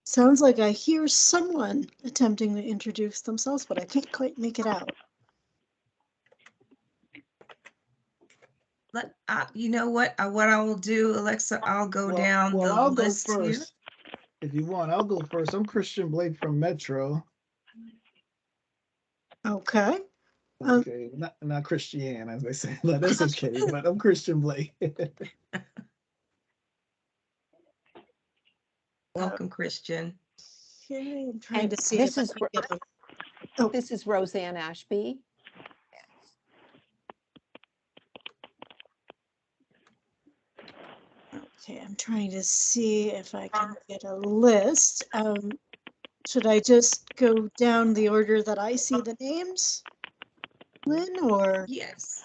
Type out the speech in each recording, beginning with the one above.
Sounds like I hear someone attempting to introduce themselves, but I can't quite make it out. You know what I will do, Alexa, I'll go down the I'll list go here. first. If you want, I'll go first. I'm Christian Blake from Metro. Okay. Okay, not Christiane, as I say, but that's okay. But I'm Christian Blake. Welcome, Christian. Okay, I'm trying to see this if is I can get a- this is Roseanne Ashby. Okay, I'm trying to see if I can get a list. Should I just go down the order that I see the names, Lynn, or? Yes,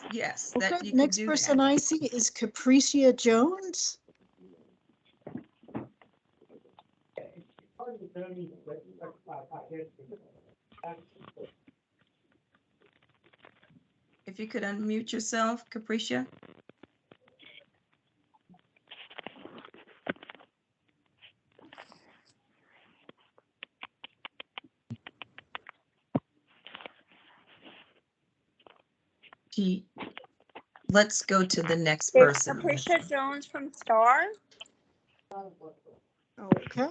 Okay, that you could next do person that. I see is Capricia Jones. If you could unmute yourself, Capricia. Let's go to the next person. Capricia Jones from Star. Okay.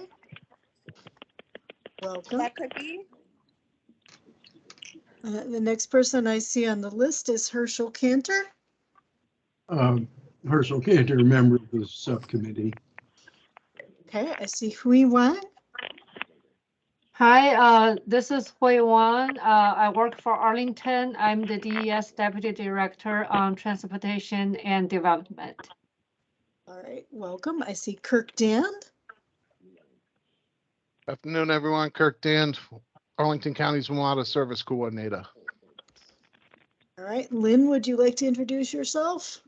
Welcome. That could be. The next person I see on the list is Herschel Cantor. Herschel Cantor, member of the subcommittee. Okay, I see Hui Wan. Hi, this is Hui Wan. I work for Arlington. I'm the DES Deputy Director on Transportation and Development. All right, welcome. I see Kirk Dand. Afternoon, everyone. Kirk Dand, Arlington County's WMATA Service Coordinator. All right, Lynn, would you like to introduce yourself?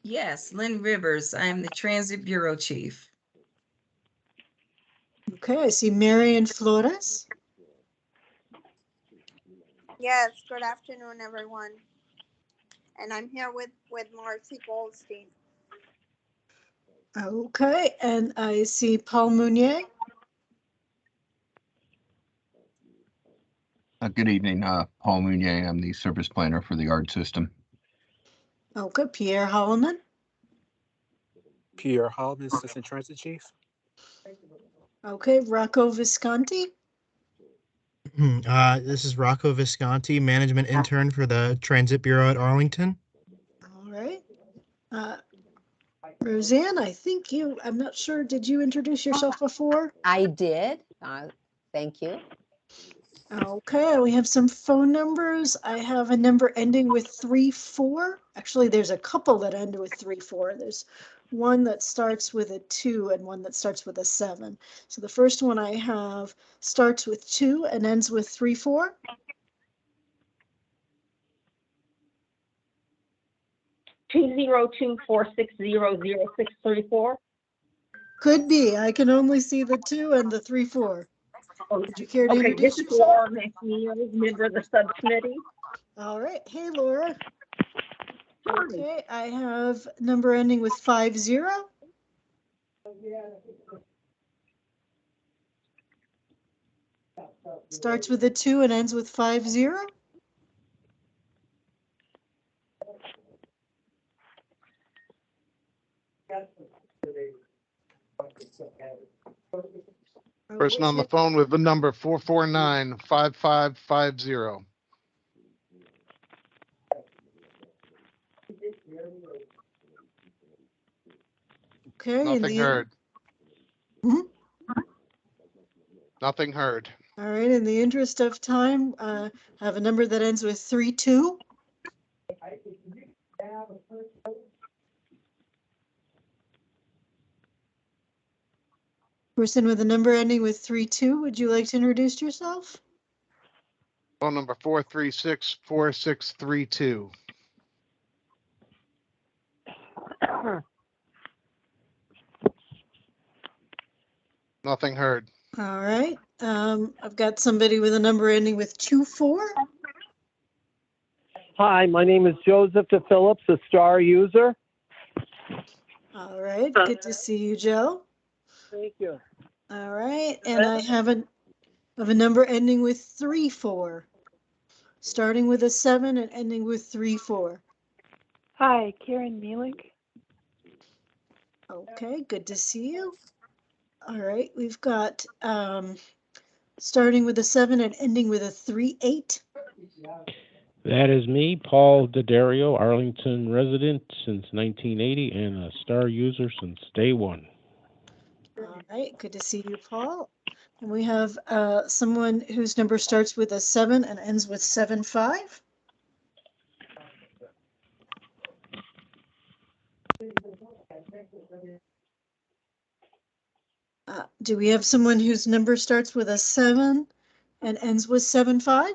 Yes, Lynn Rivers. I am the Transit Bureau Chief. Okay, I see Marion Flores. Yes, good afternoon, everyone. And I'm here with Marcy Goldstein. Okay, and I see Paul Mounier. Good evening, Paul Mounier. I'm the service planner for the ARD system. Okay, Pierre Holloman. Pierre Holloman, Assistant Transit Chief. Okay, Rocco Visconti. This is Rocco Visconti, management intern for the Transit Bureau at Arlington. All right. Roseanne, I think I'm not sure, did you introduce yourself before? I did. Thank you. Okay, we have some phone numbers. I have a number ending with 34. Actually, there's a couple that end with 34. There's one that starts with a 2 and one that starts with a 7. So the first one I have starts with 2 and ends with 34. Two 202-460-0634. Could be. I can only see the 2 and the 34. Would you care to Okay, introduce this is yourself? Laura McNeil, member of the subcommittee. All right. Hey, Laura. Okay, I have number ending with 50. Starts with a 2 and ends with 50. Person on the phone with the number 449-5550. Okay. Nothing heard. Mhm. Nothing heard. All right, in the interest of time, I have a number that ends with 32. Person with a number ending with 32, would you like to introduce yourself? Phone number 436-4632. Nothing heard. All right, I've got somebody with a number ending with 24. Hi, my name is Joseph DePhillips, a Star user. All right, good to see you, Joe. Thank you. All right, and I have a number ending with 34, starting with a 7 and ending with 34. Hi, Karen Mielink. Okay, good to see you. All right, we've got starting with a 7 and ending with a 38. That is me, Paul D'Addario, Arlington resident since 1980 and a Star user since day one. All right, good to see you, Paul. And we have someone whose number starts with a 7 and ends with 75. Do we have someone whose number starts with a 7 and ends with 75?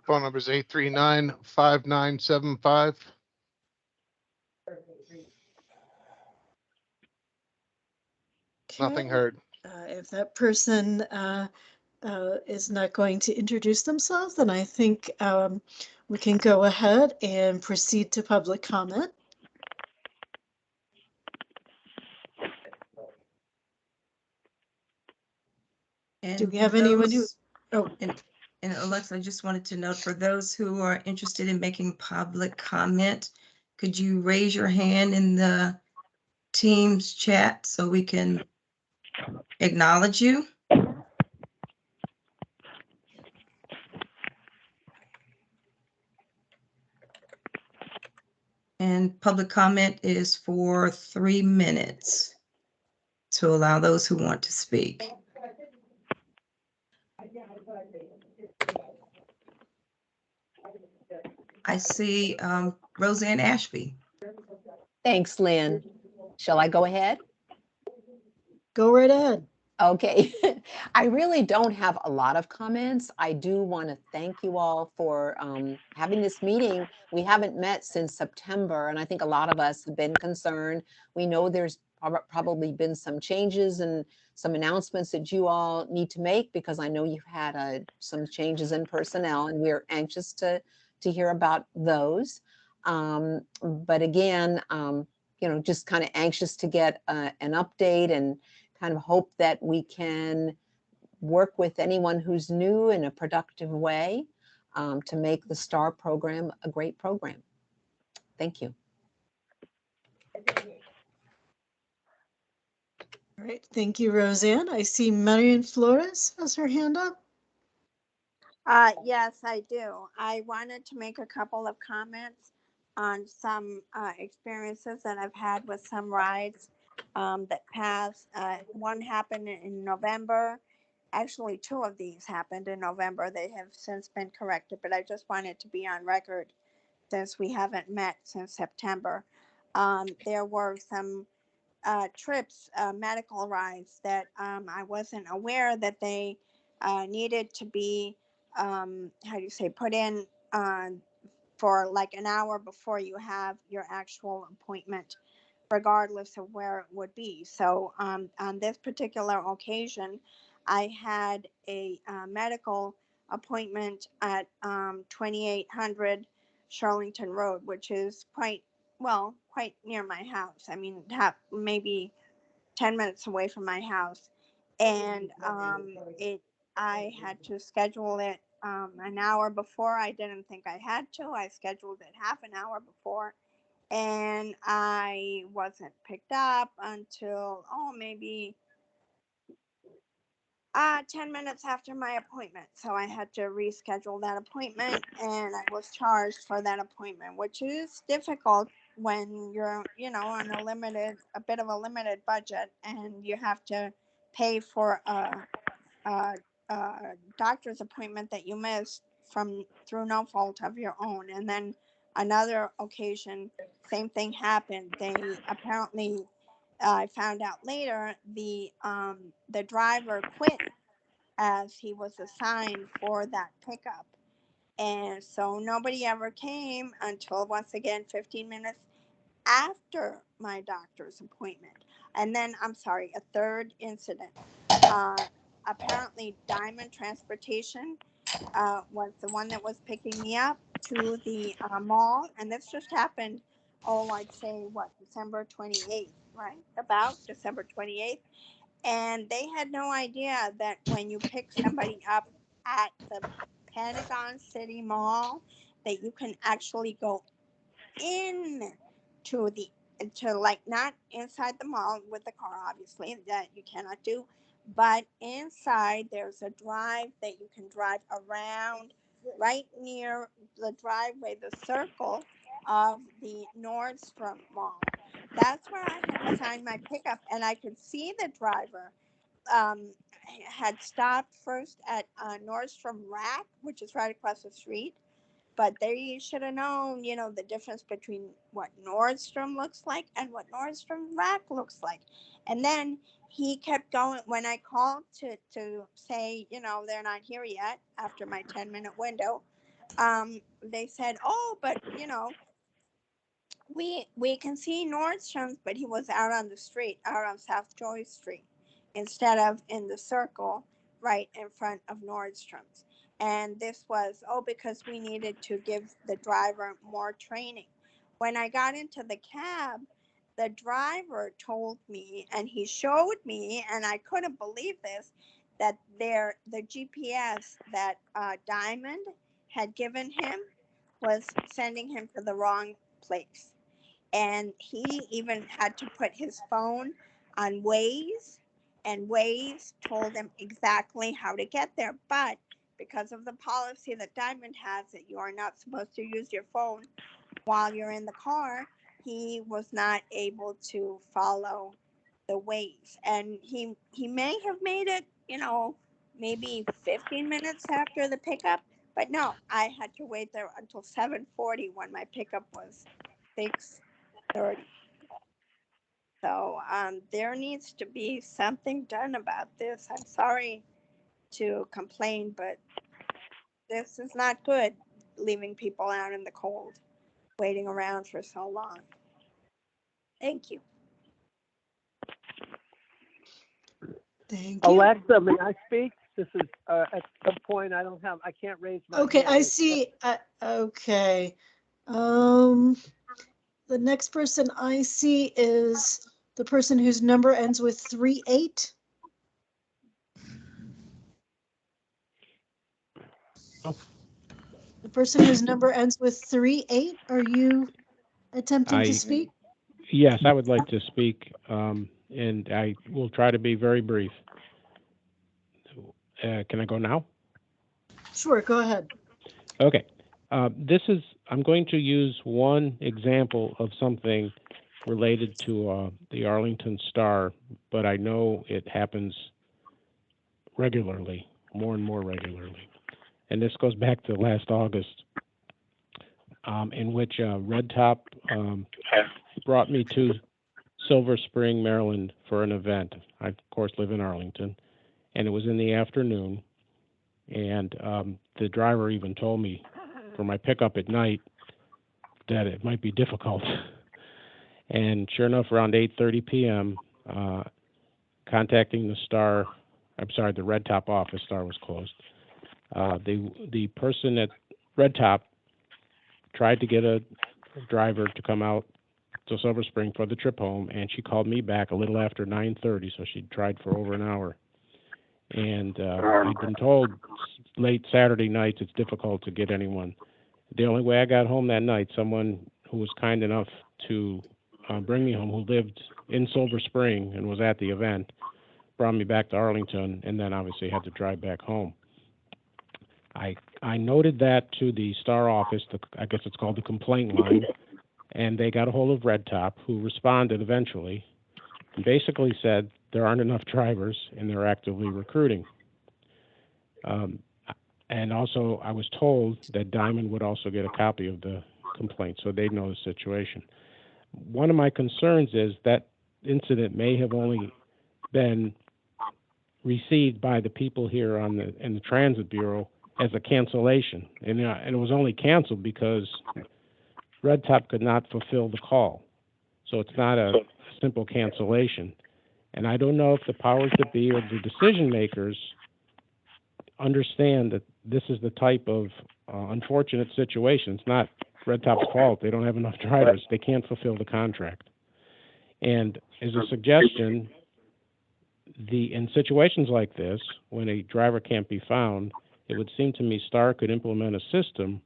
Phone number is 839-5975. Nothing Okay. heard. If that person is not going to introduce themselves, then I think we can go ahead and proceed to public comment. And Do we have for anyone who? those- Oh, And Alexa, I just wanted to note, for those who are interested in making public comment, could you raise your hand in the Teams chat so we can acknowledge you? And public comment is for 3 minutes to allow those who want to speak. I see Roseanne Ashby. Thanks, Lynn. Shall I go ahead? go right ahead. Okay. I really don't have a lot of comments. I do want to thank you all for having this meeting. We haven't met since September, and I think a lot of us have been concerned. We know there's probably been some changes and some announcements that you all need to make, because I know you've had some changes in personnel, and we're anxious to hear about those. But again, just kind of anxious to get an update and kind of hope that we can work with anyone who's new in a productive way to make the STAR program a great program. Thank you. All right, thank you, Roseanne. I see Marian Flores has her hand up. Yes, I do. I wanted to make a couple of comments on some experiences that I've had with some rides that passed. One happened in November. Actually, two of these happened in November. They have since been corrected, but I just wanted to be on record since we haven't met since September. There were some trips, medical rides that I wasn't aware that they needed to be, how do you say, put in for like an hour before you have your actual appointment, regardless of where it would be. So on this particular occasion, I had a medical appointment at 2800 Charlington Road, which is quite near my house. I mean, maybe 10 minutes away from my house. And I had to schedule it an hour before. I didn't think I had to. I scheduled it half an hour before, and I wasn't picked up until maybe 10 minutes after my appointment. So I had to reschedule that appointment, and I was charged for that appointment, which is difficult when you're, on a bit of a limited budget, and you have to pay for a doctor's appointment that you missed through no fault of your own. And then another occasion, same thing happened. They apparently, I found out later, the driver quit as he was assigned for that pickup, and so nobody ever came until, once again, 15 minutes after my doctor's appointment. And then, I'm sorry, a third incident. Apparently Diamond Transportation was the one that was picking me up to the mall, and this just happened. Oh, I'd say what, December 28th, right? About December 28th. And they had no idea that when you pick somebody up at the Pentagon City Mall, that you can actually go in to the to like not inside the mall with the car, obviously that you cannot do, but inside there's a drive that you can drive around right near the driveway, the circle of the Nordstrom Mall. That's where I had assigned my pickup, and I could see the driver um, had stopped first at Nordstrom Rack, which is right across the street. But they should have known, the difference between what Nordstrom looks like and what Nordstrom Rack looks like. And then he kept going. When I called to say, they're not here yet after my 10-minute window, they said, oh, but, we can see Nordstrom's, but he was out on the street, out on South Joy Street, instead of in the circle right in front of Nordstrom's. And this was, because we needed to give the driver more training. When I got into the cab, the driver told me, and he showed me, and I couldn't believe this, that the GPS that Diamond had given him was sending him to the wrong place. And he even had to put his phone on Waze, and Waze told him exactly how to get there. But because of the policy that Diamond has, that you are not supposed to use your phone while you're in the car, he was not able to follow the Waze. And he may have made it, maybe 15 minutes after the pickup, but no, I had to wait there until 7:40 when my pickup was 6:30. So there needs to be something done about this. I'm sorry to complain, but this is not good, leaving people out in the cold, waiting around for so long. Thank you. Thank you. Alexa, may I speak? This is at some point I can't raise my Okay, hand. I see. Okay. The next person I see is the person whose number ends with 38. The person whose number ends with 38. Are you attempting to speak? Yes, I would like to speak, and I will try to be very brief. Can I go now? Sure, go ahead. Okay. I'm going to use one example of something related to the Arlington Star, but I know it happens regularly, more and more regularly. And this goes back to last August, in which Red Top brought me to Silver Spring, Maryland for an event. I, of course, live in Arlington, and it was in the afternoon. And the driver even told me for my pickup at night that it might be difficult. And sure enough, around 8:30 p.m., contacting the Red Top office, Star was closed. The person at Red Top tried to get a driver to come out to Silver Spring for the trip home, and she called me back a little after 9:30, so she tried for over an hour. And I'd been told late Saturday nights it's difficult to get anyone. The only way I got home that night, someone who was kind enough to bring me home, who lived in Silver Spring and was at the event, brought me back to Arlington, and then obviously had to drive back home. I noted that to the Star office, I guess it's called the complaint line, and they got a hold of Red Top, who responded eventually, and basically said there aren't enough drivers and they're actively recruiting. And also, I was told that Diamond would also get a copy of the complaint, so they'd know the situation. One of my concerns is that incident may have only been received by the people here in the Transit Bureau as a cancellation, and it was only canceled because Red Top could not fulfill the call. So it's not a simple cancellation. And I don't know if the powers that be or the decision makers understand that this is the type of unfortunate situation. It's not Red Top's fault. They don't have enough drivers. They can't fulfill the contract. And as a suggestion, in situations like this, when a driver can't be found, it would seem to me STAR could implement a system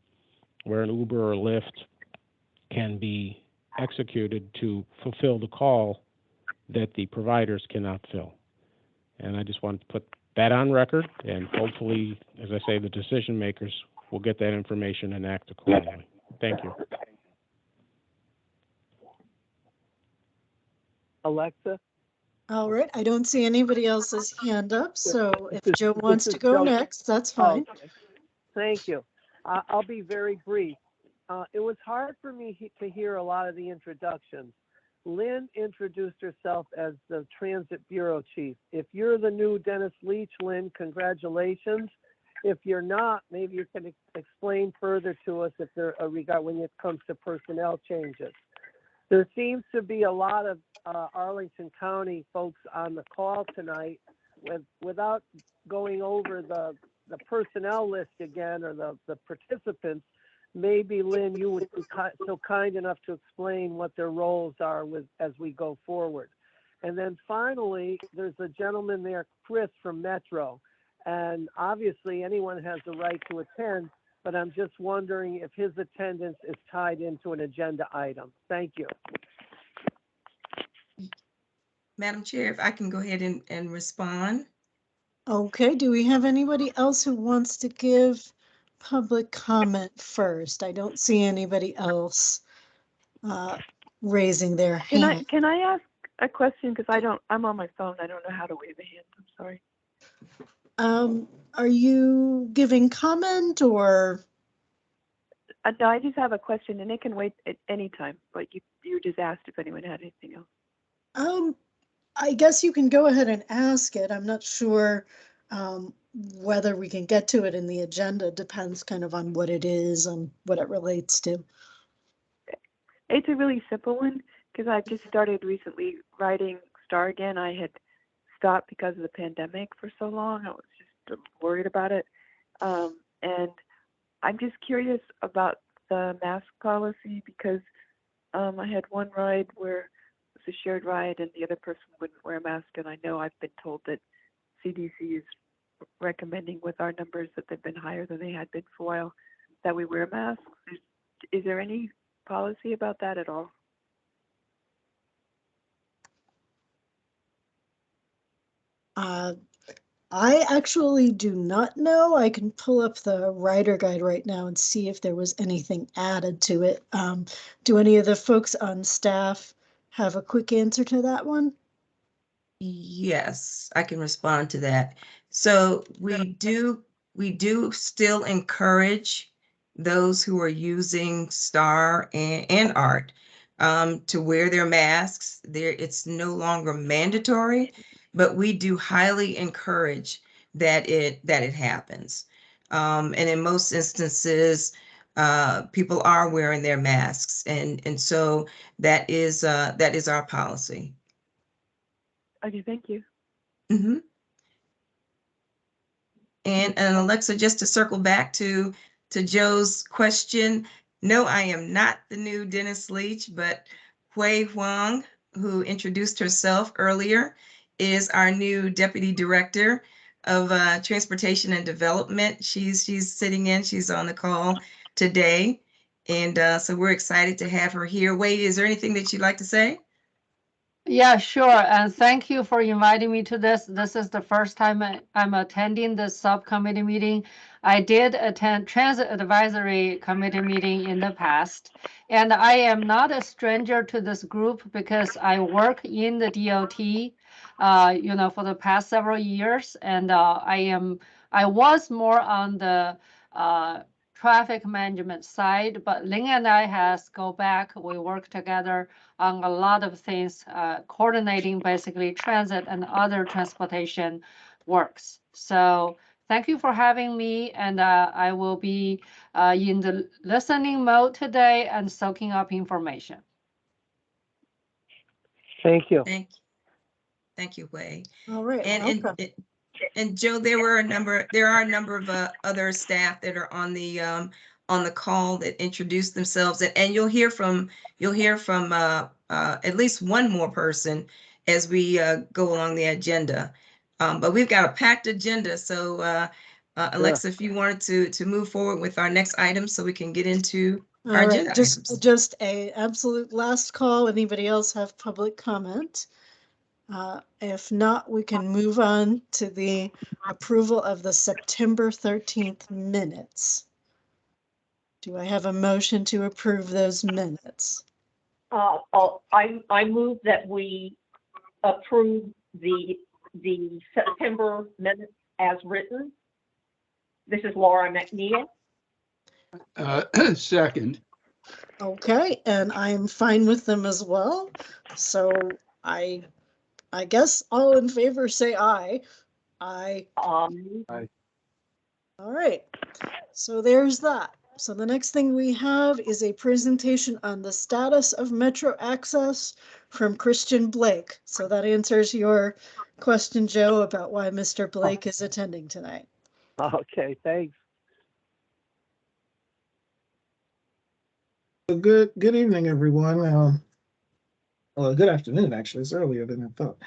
where an Uber or Lyft can be executed to fulfill the call that the providers cannot fill. And I just wanted to put that on record, and hopefully, as I say, the decision makers will get that information and act accordingly. Thank you. Alexa? All right, I don't see anybody else's hand up, so if Joe This wants is to go Joe. next, that's fine. Okay. Thank you. I'll be very brief. It was hard for me to hear a lot of the introductions. Lynn introduced herself as the Transit Bureau Chief. If you're the new Dennis Leach, Lynn, congratulations. If you're not, maybe you can explain further to us if there when it comes to personnel changes. There seems to be a lot of Arlington County folks on the call tonight. Without going over the personnel list again or the participants, maybe Lynn, you would be so kind enough to explain what their roles are as we go forward. And then finally, there's a gentleman there, Chris from Metro. And obviously anyone has the right to attend, but I'm just wondering if his attendance is tied into an agenda item. Thank you. Madam Chair, if I can go ahead and respond. Okay, do we have anybody else who wants to give public comment first? I don't see anybody else raising their hand. Can I ask a question? Because I'm on my phone. I don't know how to wave a hand. I'm sorry. Are you giving comment or? No, I just have a question, and it can wait at any time. But you just asked if anyone had anything else. I guess you can go ahead and ask it. I'm not sure whether we can get to it in the agenda. Depends kind of on what it is and what it relates to. It's a really simple one because I've just started recently riding STAR again. I had stopped because of the pandemic for so long. I was just worried about it. And I'm just curious about the mask policy because I had one ride where it was a shared ride and the other person wouldn't wear a mask. And I know I've been told that CDC is recommending with our numbers that they've been higher than they had been for a while that we wear masks. Is there any policy about that at all? I actually do not know. I can pull up the rider guide right now and see if there was anything added to it. Do any of the folks on staff have a quick answer to that one? Yes, I can respond to that. So we do still encourage those who are using STAR and ART to wear their masks. It's no longer mandatory, but we do highly encourage that it happens. And in most instances, people are wearing their masks, and so that is our policy. Okay, thank you. Mm-hmm. And Alexa, just to circle back to Joe's question, no, I am not the new Dennis Leach, but Hui Huang, who introduced herself earlier, is our new Deputy Director of Transportation and Development. She's sitting in, she's on the call today. And so we're excited to have her here. Wade, is there anything that you'd like to say? Yeah, sure. And thank you for inviting me to this. This is the first time I'm attending this subcommittee meeting. I did attend Transit Advisory Committee meeting in the past, and I am not a stranger to this group because I work in the DOT, for the past several years, and I was more on the traffic management side, but Lynn and I has go back. We work together on a lot of things, coordinating basically transit and other transportation works. So thank you for having me, and I will be in the listening mode today and soaking up information. Thank you. Thank you, Wei. All right. And And Joe, there are a number of other staff that are on the call that introduced themselves, and you'll hear from at least one more person as we go along the agenda. But we've got a packed agenda, so Alexa, if you wanted to move forward with our next item so we can get into our All right, agenda items. just a absolute last call. Anybody else have public comment? If not, we can move on to the approval of the September 13th minutes. Do I have a motion to approve those minutes? I move that we approve the September minutes as written. This is Laura McNeil. Second. Okay, and I am fine with them as well. So I guess all in favor say aye. Aye. Aye. All right, so there's that. So the next thing we have is a presentation on the status of Metro Access from Christian Blake. So that answers your question, Joe, about why Mr. Blake is attending tonight. Okay, thanks. Good evening, everyone. Well, good afternoon, actually. It's earlier than I thought.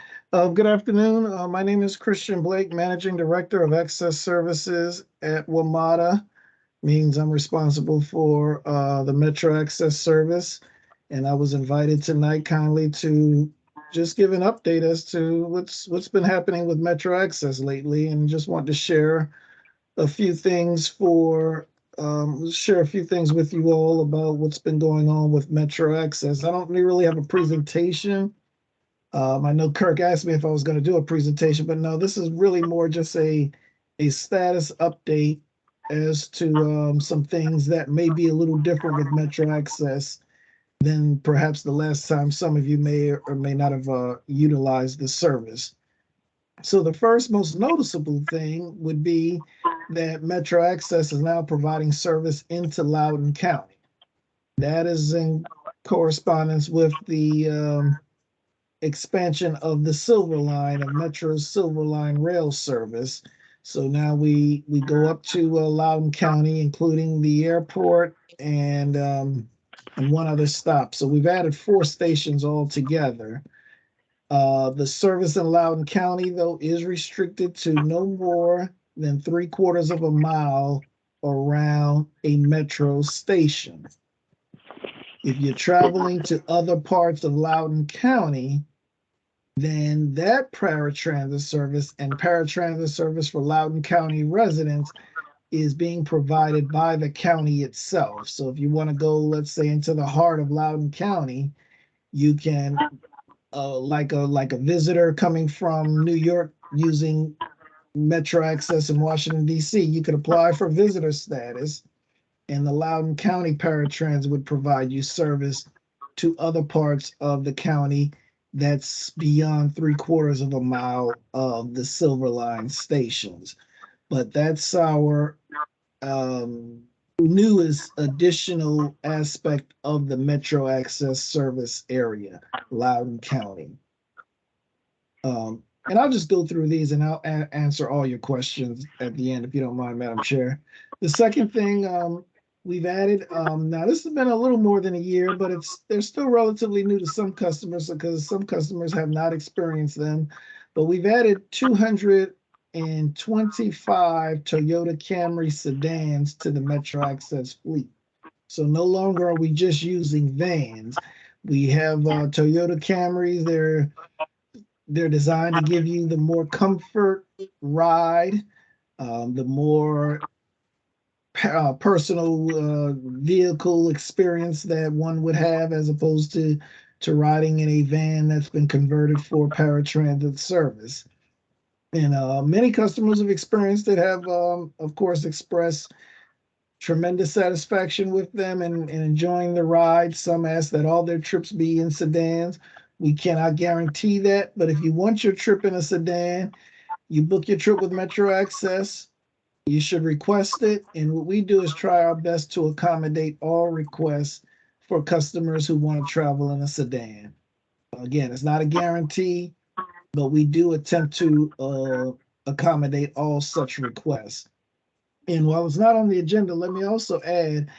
Good afternoon. My name is Christian Blake, Managing Director of Access Services at WMATA. Means I'm responsible for the Metro Access Service. And I was invited tonight kindly to just give an update as to what's been happening with Metro Access lately, and just want to share a few things with you all about what's been going on with Metro Access. I don't really have a presentation. I know Kirk asked me if I was going to do a presentation, but no, this is really more just a status update as to some things that may be a little different with Metro Access than perhaps the last time some of you may or may not have utilized the service. So the first most noticeable thing would be that Metro Access is now providing service into Loudoun County. That is in correspondence with the expansion of the Silver Line, of Metro's Silver Line rail service. So now we go up to Loudoun County, including the airport and one other stop. So we've added 4 stations altogether. The service in Loudoun County, though, is restricted to no more than 3/4 of a mile around a metro station. If you're traveling to other parts of Loudoun County, then that paratransit service and paratransit service for Loudoun County residents is being provided by the county itself. So if you want to go, let's say, into the heart of Loudoun County, you can, like a visitor coming from New York using Metro Access in Washington, D.C., you could apply for visitor status, and the Loudoun County Paratransit would provide you service to other parts of the county that's beyond 3/4 of a mile of the Silver Line stations. But that's our newest additional aspect of the Metro Access service area, Loudoun County. And I'll just go through these and I'll answer all your questions at the end, if you don't mind, Madam Chair. The second thing we've added, now this has been a little more than a year, but they're still relatively new to some customers because some customers have not experienced them. But we've added 225 Toyota Camry sedans to the Metro Access fleet. So no longer are we just using vans. We have Toyota Camrys. They're designed to give you the more comfort ride, the more personal vehicle experience that one would have, as opposed to riding in a van that's been converted for paratransit service. And many customers have experienced it, have, of course, expressed tremendous satisfaction with them and enjoying the ride. Some ask that all their trips be in sedans. We cannot guarantee that, but if you want your trip in a sedan, you book your trip with Metro Access. You should request it, and what we do is try our best to accommodate all requests for customers who want to travel in a sedan. Again, it's not a guarantee, but we do attempt to accommodate all such requests. And while it's not on the agenda, let me also add,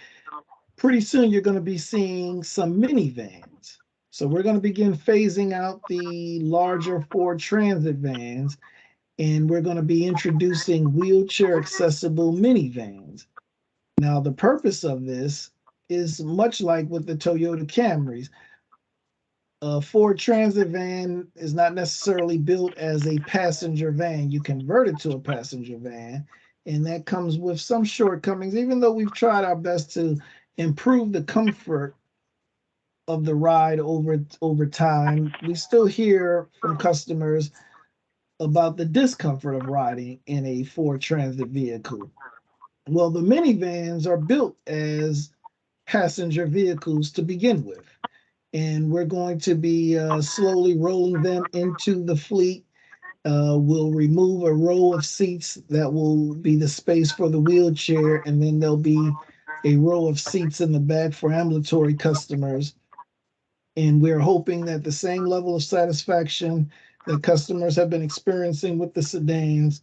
pretty soon you're going to be seeing some minivans. So we're going to begin phasing out the larger Ford Transit vans, and we're going to be introducing wheelchair accessible minivans. Now, the purpose of this is much like with the Toyota Camrys. A Ford Transit van is not necessarily built as a passenger van. You convert it to a passenger van, and that comes with some shortcomings, even though we've tried our best to improve the comfort of the ride over time. We still hear from customers about the discomfort of riding in a Ford Transit vehicle. Well, the minivans are built as passenger vehicles to begin with, and we're going to be slowly rolling them into the fleet. We'll remove a row of seats that will be the space for the wheelchair, and then there'll be a row of seats in the back for ambulatory customers. And we're hoping that the same level of satisfaction that customers have been experiencing with the sedans,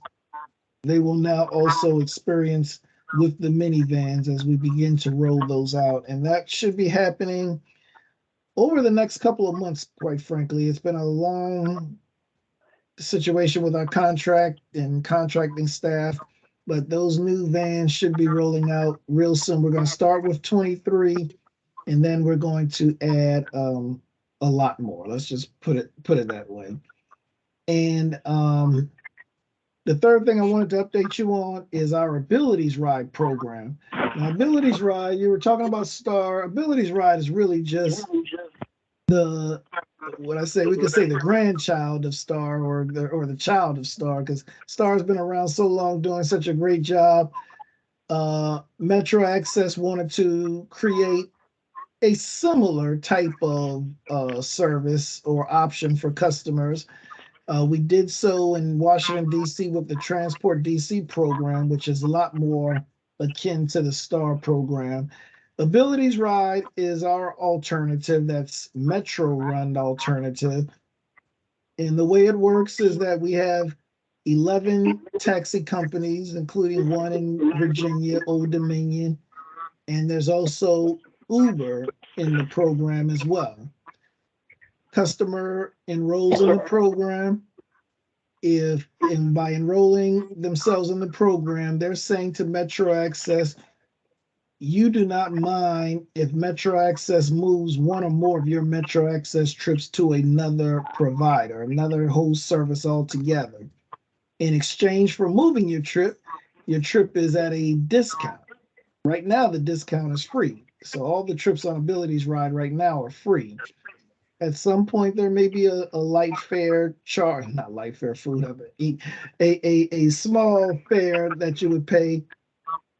they will now also experience with the minivans as we begin to roll those out. And that should be happening over the next couple of months, quite frankly. It's been a long situation with our contract and contracting staff, but those new vans should be rolling out real soon. We're going to start with 23, and then we're going to add a lot more. Let's just put it that way. And the third thing I wanted to update you on is our Abilities Ride program. Now, Abilities Ride, you were talking about STAR. Abilities Ride is really just the, what I say, we could say the grandchild of STAR, or the child of STAR, because STAR has been around so long, doing such a great job. Metro Access wanted to create a similar type of service or option for customers. We did so in Washington, D.C. with the Transport DC program, which is a lot more akin to the STAR program. Abilities Ride is our alternative. That's Metro-run alternative. And the way it works is that we have 11 taxi companies, including one in Virginia, Old Dominion, and there's also Uber in the program as well. Customer enrolls in the program. And by enrolling themselves in the program, they're saying to Metro Access, you do not mind if Metro Access moves one or more of your Metro Access trips to another provider, another whole service altogether. In exchange for moving your trip is at a discount. Right now, the discount is free. So all the trips on Abilities Ride right now are free. At some point, there may be a light fare charge, not light fare food, a small fare that you would pay.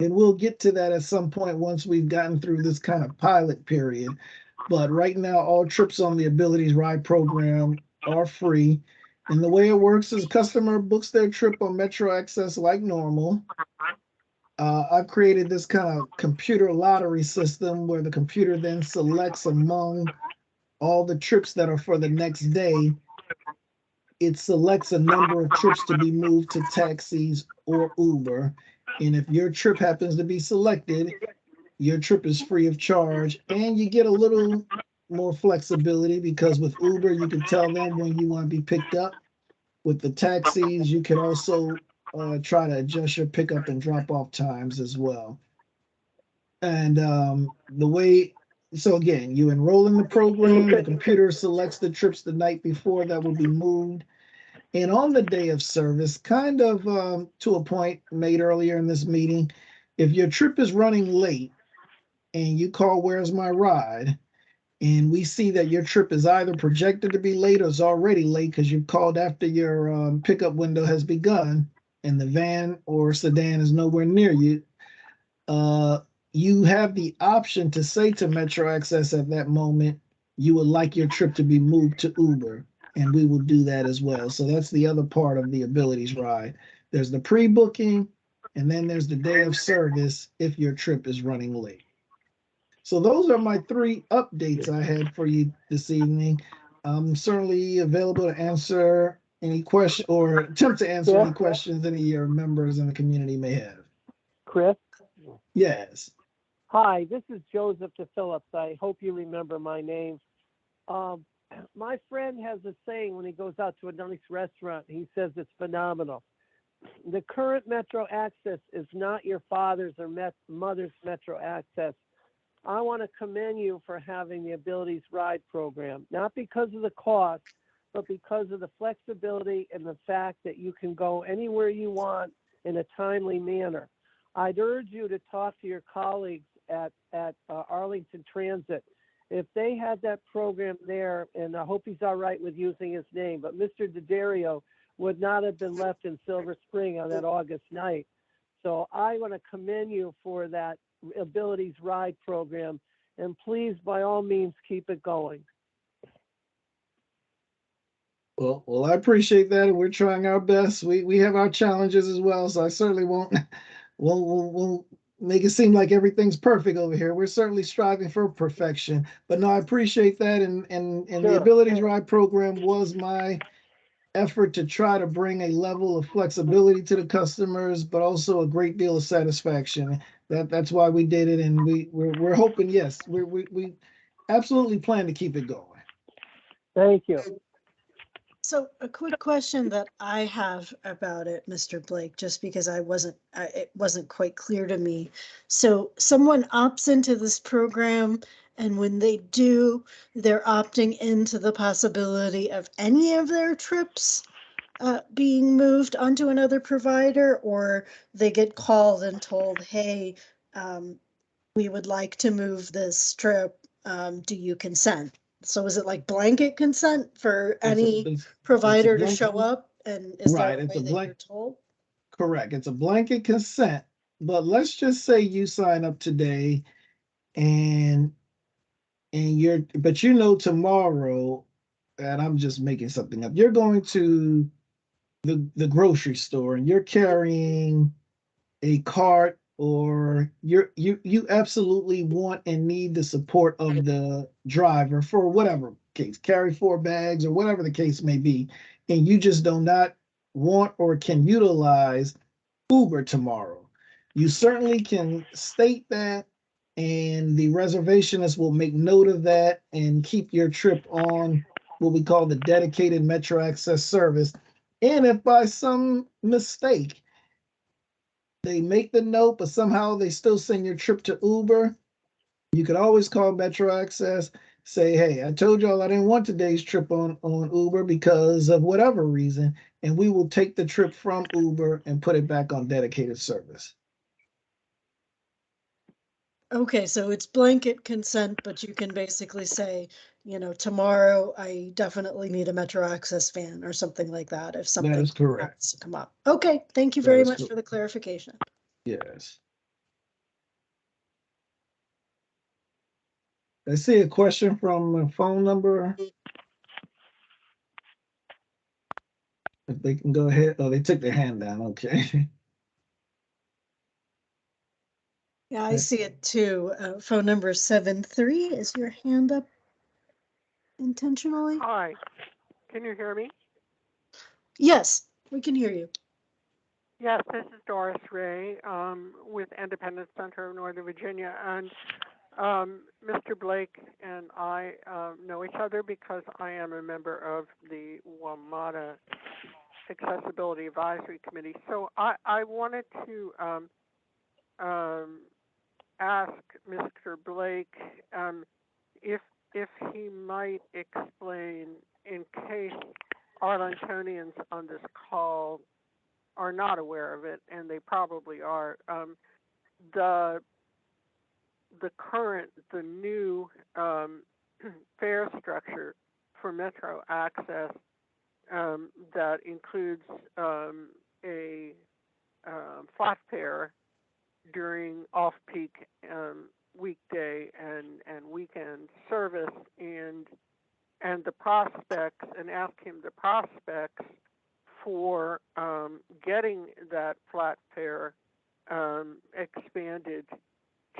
And we'll get to that at some point once we've gotten through this kind of pilot period. But right now, all trips on the Abilities Ride program are free. And the way it works is customer books their trip on Metro Access like normal. I've created this kind of computer lottery system where the computer then selects among all the trips that are for the next day. It selects a number of trips to be moved to taxis or Uber. And if your trip happens to be selected, your trip is free of charge, and you get a little more flexibility because with Uber, you can tell them when you want to be picked up. With the taxis, you can also try to adjust your pickup and drop off times as well. And so again, you enroll in the program, the computer selects the trips the night before that will be moved. And on the day of service, kind of to a point made earlier in this meeting, if your trip is running late and you call Where's My Ride, and we see that your trip is either projected to be late or is already late because you've called after your pickup window has begun and the van or sedan is nowhere near you, you have the option to say to Metro Access at that moment, you would like your trip to be moved to Uber, and we will do that as well. So that's the other part of the Abilities Ride. There's the pre-booking, and then there's the day of service if your trip is running late. So those are my 3 updates I had for you this evening. I'm certainly available to answer any question or attempt to answer Yeah. any questions any of your members in the community may have. Chris? Yes. Hi, this is Joseph DePhillips. I hope you remember my name. My friend has a saying when he goes out to a nice restaurant, he says it's phenomenal. The current Metro Access is not your father's or mother's Metro Access. I want to commend you for having the Abilities Ride program, not because of the cost, but because of the flexibility and the fact that you can go anywhere you want in a timely manner. I'd urge you to talk to your colleagues at Arlington Transit. If they had that program there, and I hope he's all right with using his name, but Mr. D'Addario would not have been left in Silver Spring on that August night. So I want to commend you for that Abilities Ride program, and please, by all means, keep it going. Well, I appreciate that, and we're trying our best. We have our challenges as well, so I certainly won't make it seem like everything's perfect over here. We're certainly striving for perfection. But no, I appreciate that, and Sure. the Abilities Ride program was my effort to try to bring a level of flexibility to the customers, but also a great deal of satisfaction. That's why we did it, and we're hoping. Yes, we absolutely plan to keep it going. Thank you. So a quick question that I have about it, Mr. Blake, just because it wasn't quite clear to me. So someone opts into this program, and when they do, they're opting into the possibility of any of their trips being moved onto another provider, or they get called and told, hey, we would like to move this trip. Do you consent? So is it like blanket consent for any provider to show up? And is there Right, a it's way a that you're told? correct. It's a blanket consent, but let's just say you sign up today and but tomorrow, and I'm just making something up. You're going to the grocery store and you're carrying a cart, or you absolutely want and need the support of the driver for whatever case, carry 4 bags or whatever the case may be, and you just do not want or can utilize Uber tomorrow. You certainly can state that, and the reservationist will make note of that and keep your trip on what we call the dedicated Metro Access service. And if by some mistake they make the note, but somehow they still send your trip to Uber, you could always call Metro Access, say, hey, I told y'all I didn't want today's trip on Uber because of whatever reason, and we will take the trip from Uber and put it back on dedicated service. Okay, so it's blanket consent, but you can basically say, tomorrow I definitely need a Metro Access van or something like that if something That is correct. happens to come up. Okay, thank you That very is much correct. for the clarification. Yes. I see a question from a phone number. If they can go ahead. Oh, they took their hand down. Okay. Yeah, I see it too. Phone number 73. Is your hand up intentionally? Hi, can you hear me? Yes, we can hear you. Yes, this is Doris Ray with Independence Center of Northern Virginia, and Mr. Blake and I know each other because I am a member of the WMATA Accessibility Advisory Committee. So I wanted to ask Mr. Blake if he might explain, in case Arlingtonians on this call are not aware of it, and they probably are, the new fare structure for Metro Access that includes a flat fare during off-peak weekday and weekend service, and the prospects, and ask him the prospects for getting that flat fare expanded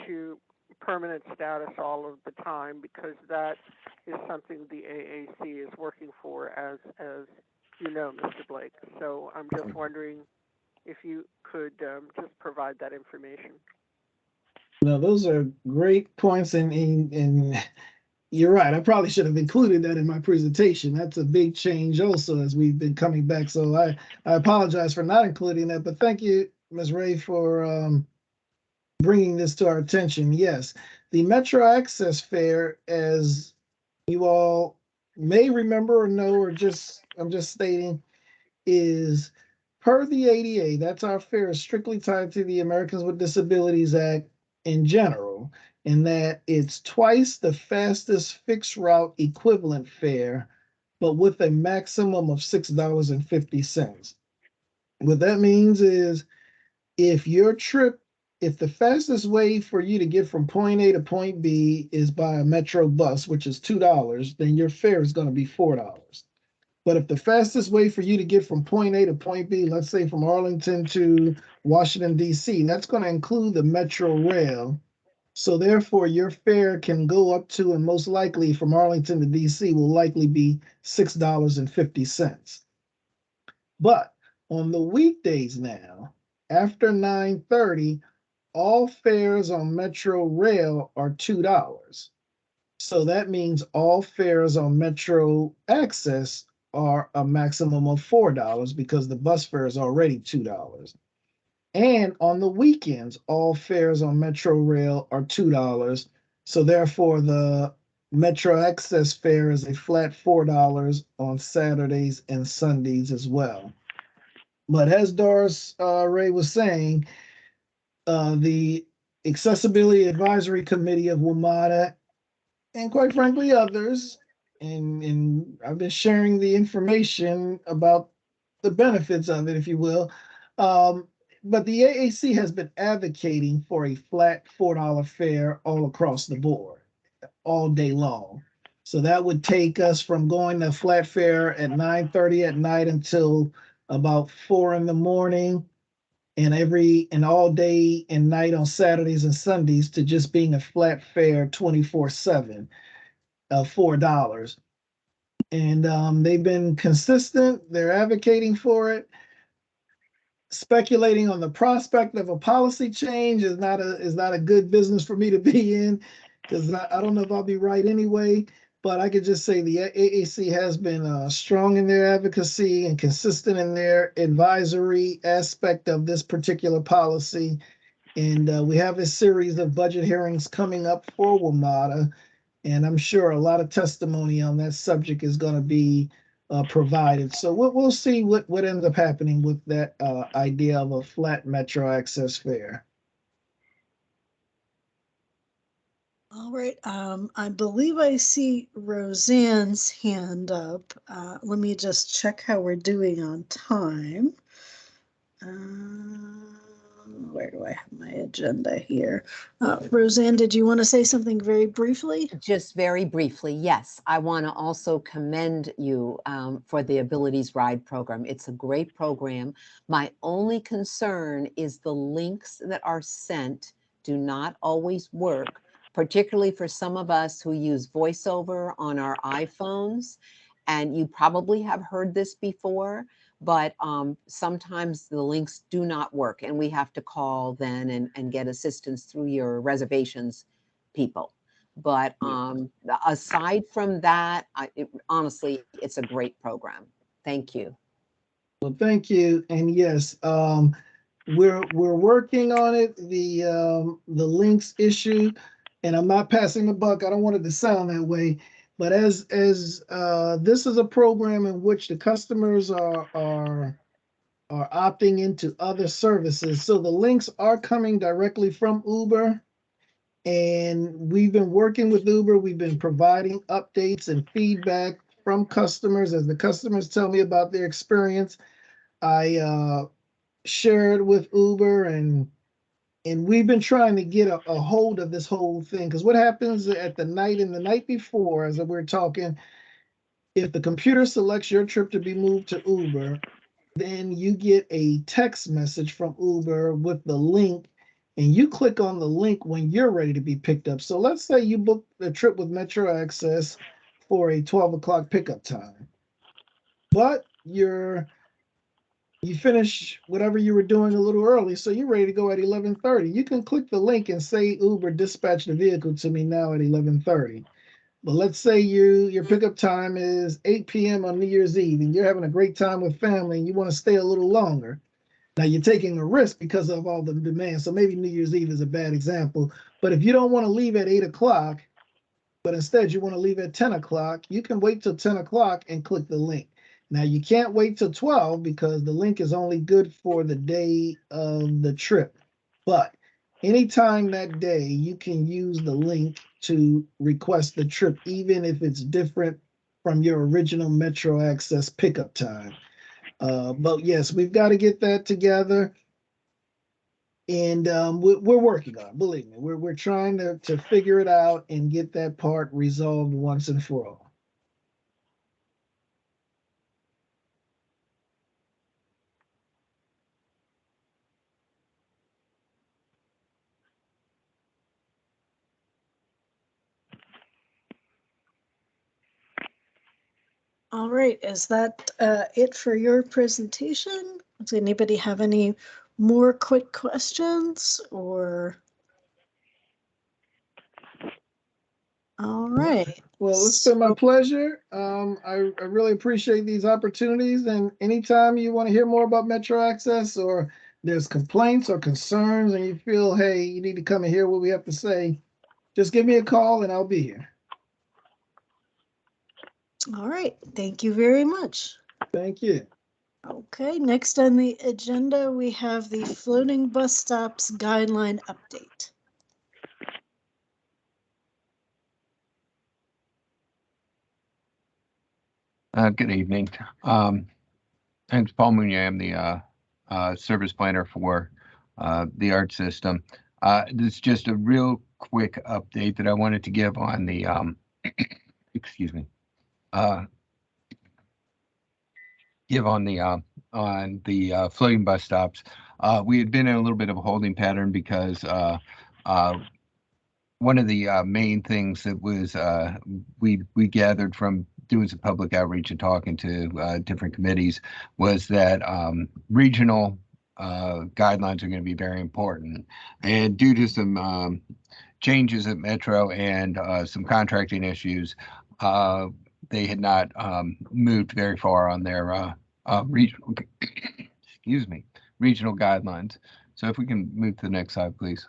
to permanent status all of the time, because that is something the AAC is working for as you know, Mr. Blake. So I'm just wondering if you could just provide that information. Now, those are great points, and you're right. I probably should have included that in my presentation. That's a big change also as we've been coming back. So I apologize for not including that, but thank you, Ms. Ray, for bringing this to our attention. Yes, the Metro Access Fare, as you all may remember or know, or I'm just stating, is per the ADA. That's our fare, is strictly tied to the Americans with Disabilities Act in general, in that it's twice the fastest fixed route equivalent fare, but with a maximum of $6.50. What that means is if your trip, if the fastest way for you to get from point A to point B is by a Metro bus, which is $2, then your fare is going to be $4. But if the fastest way for you to get from point A to point B, let's say from Arlington to Washington, D.C., that's going to include the Metro Rail. So therefore, your fare can go up to, and most likely from Arlington to D.C. will likely be $6.50. But on the weekdays now, after 9:30, all fares on Metro Rail are $2. So that means all fares on Metro Access are a maximum of $4 because the bus fare is already $2. And on the weekends, all fares on Metro Rail are $2. So therefore, the Metro Access fare is a flat $4 on Saturdays and Sundays as well. But as Doris Ray was saying, the Accessibility Advisory Committee of WMATA, and quite frankly others, and I've been sharing the information about the benefits of it, if you will. But the AAC has been advocating for a flat $4 fare all across the board, all day long. So that would take us from going to flat fare at 9:30 at night until about 4 in the morning, and all day and night on Saturdays and Sundays, to just being a flat fare 24/7 of $4. And they've been consistent. They're advocating for it. Speculating on the prospect of a policy change is not a good business for me to be in, because I don't know if I'll be right anyway. But I could just say the AAC has been strong in their advocacy and consistent in their advisory aspect of this particular policy. And we have a series of budget hearings coming up for WMATA, and I'm sure a lot of testimony on that subject is going to be provided. So we'll see what ends up happening with that idea of a flat Metro Access fare. All right, I believe I see Roseanne's hand up. Let me just check how we're doing on time. Where do I have my agenda here? Roseanne, did you want to say something very briefly? Just very briefly, yes. I want to also commend you for the Abilities Ride program. It's a great program. My only concern is the links that are sent do not always work, particularly for some of us who use VoiceOver on our iPhones. And you probably have heard this before, but sometimes the links do not work, and we have to call then and get assistance through your reservations people. But aside from that, honestly, it's a great program. Thank you. Well, thank you. And yes, we're working on it. The links issue, and I'm not passing the buck. I don't want it to sound that way, but as this is a program in which the customers are opting into other services, so the links are coming directly from Uber. And we've been working with Uber. We've been providing updates and feedback from customers. As the customers tell me about their experience, I share it with Uber, and we've been trying to get a hold of this whole thing. Because what happens at the night before, as we're talking, if the computer selects your trip to be moved to Uber, then you get a text message from Uber with the link, and you click on the link when you're ready to be picked up. So let's say you book a trip with Metro Access for a 12 o'clock pickup time, but you finish whatever you were doing a little early, so you're ready to go at 11:30. You can click the link and say, Uber, dispatch the vehicle to me now at 11:30. But let's say your pickup time is 8 p.m. on New Year's Eve, and you're having a great time with family, and you want to stay a little longer. Now you're taking a risk because of all the demand. So maybe New Year's Eve is a bad example. But if you don't want to leave at 8 o'clock, but instead you want to leave at 10 o'clock, you can wait till 10 o'clock and click the link. Now you can't wait till 12 because the link is only good for the day of the trip. But anytime that day, you can use the link to request the trip, even if it's different from your original Metro Access pickup time. But yes, we've got to get that together. And we're working on it, believe me. We're trying to figure it out and get that part resolved once and for all. All right, is that it for your presentation? Does anybody have any more quick questions or? All right. Well, it's been my pleasure. I really appreciate these opportunities. And anytime you want to hear more about Metro Access or there's complaints or concerns and you feel, hey, you need to come and hear what we have to say, just give me a call and I'll be here. All right. Thank you very much. Thank you. Okay, next on the agenda, we have the floating bus stops guideline update. Good evening. I'm Paul Munya. I'm the service planner for the art system. This is just a real quick update that I wanted to give on the excuse me. Give on the floating bus stops. We had been in a little bit of a holding pattern because one of the main things that was we gathered from doing some public outreach and talking to different committees was that regional guidelines are going to be very important. And due to some changes at Metro and some contracting issues, they had not moved very far on their regional excuse me, regional guidelines. So if we can move to the next slide, please.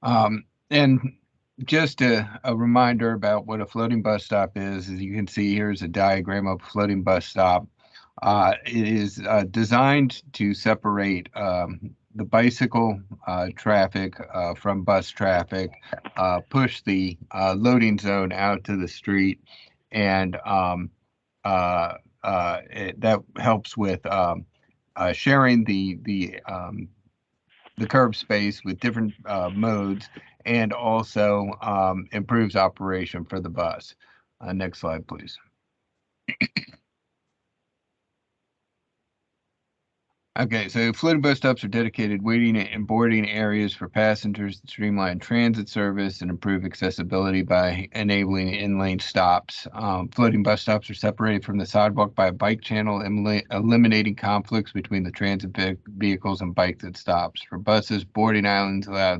And just a reminder about what a floating bus stop is. As you can see, here's a diagram of a floating bus stop. It is designed to separate the bicycle traffic from bus traffic, push the loading zone out to the street, and that helps with sharing the curb space with different modes, and also improves operation for the bus. Next slide, please. Okay, so floating bus stops are dedicated waiting and boarding areas for passengers to streamline transit service and improve accessibility by enabling in-lane stops. Floating bus stops are separated from the sidewalk by a bike channel, eliminating conflicts between the transit vehicles and bikes at stops. For buses, boarding islands allow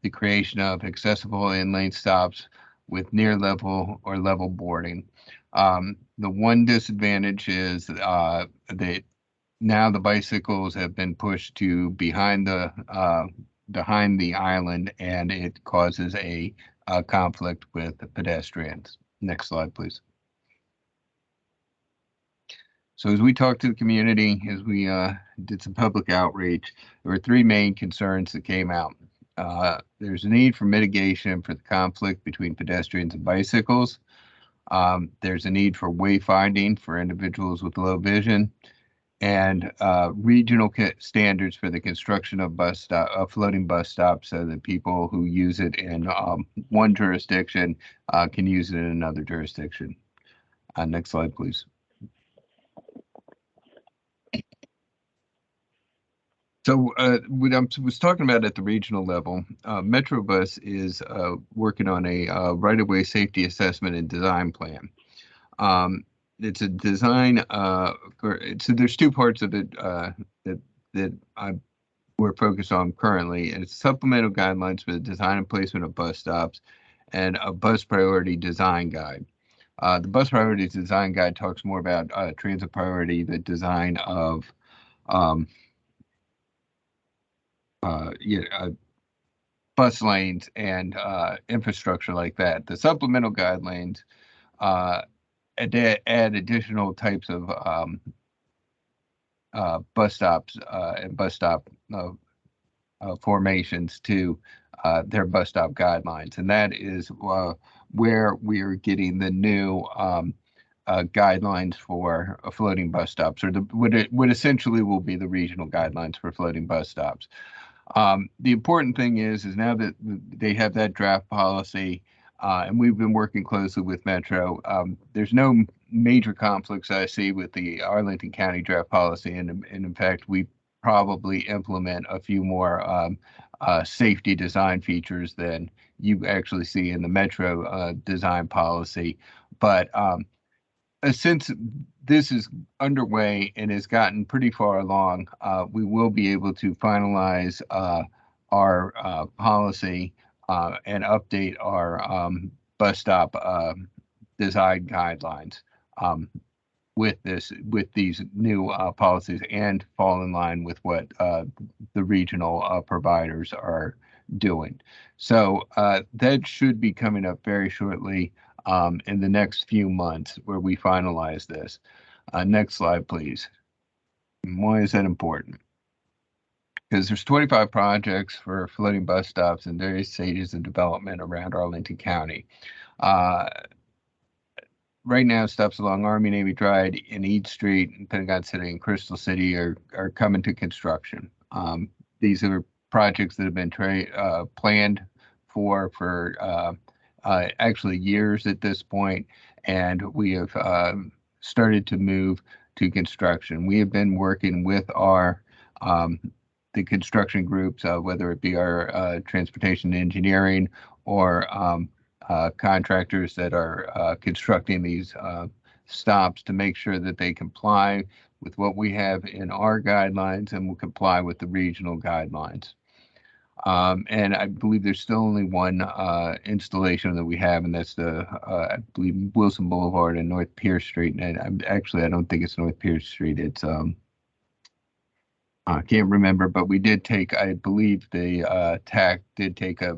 the creation of accessible in-lane stops with near level or level boarding. The one disadvantage is that now the bicycles have been pushed to behind the island, and it causes a conflict with the pedestrians. Next slide, please. So as we talked to the community, as we did some public outreach, there were three main concerns that came out. There's a need for mitigation for the conflict between pedestrians and bicycles. There's a need for wayfinding for individuals with low vision, and regional standards for the construction of floating bus stops, so that people who use it in one jurisdiction can use it in another jurisdiction. Next slide, please. So what I was talking about at the regional level, Metrobus is working on a right-of-way safety assessment and design plan. It's a design so there's two parts of it that we're focused on currently. And it's supplemental guidelines for the design and placement of bus stops and a bus priority design guide. The bus priority design guide talks more about transit priority, the design of bus lanes and infrastructure like that. The supplemental guidelines add additional types of bus stops and bus stop formations to their bus stop guidelines, and that is where we are getting the new guidelines for floating bus stops, or what essentially will be the regional guidelines for floating bus stops. The important thing is now that they have that draft policy, and we've been working closely with Metro, there's no major conflicts I see with the Arlington County draft policy, and in fact, we probably implement a few more safety design features than you actually see in the Metro design policy. But since this is underway and has gotten pretty far along, we will be able to finalize our policy and update our bus stop design guidelines with these new policies and fall in line with what the regional providers are doing. So that should be coming up very shortly in the next few months where we finalize this. Next slide, please. Why is that important? Because there's 25 projects for floating bus stops in various stages of development around Arlington County. Right now, stops along Army Navy Drive in East Street and Pentagon City and Crystal City are coming to construction. These are projects that have been planned for actually years at this point, and we have started to move to construction. We have been working with our the construction groups, whether it be our transportation engineering or contractors that are constructing these stops, to make sure that they comply with what we have in our guidelines and will comply with the regional guidelines. And I believe there's still only one installation that we have, and that's the, I believe, Wilson Boulevard and North Pierce Street. And I don't think it's North Pierce Street. It's, I can't remember, but we did take, I believe the TAC did take a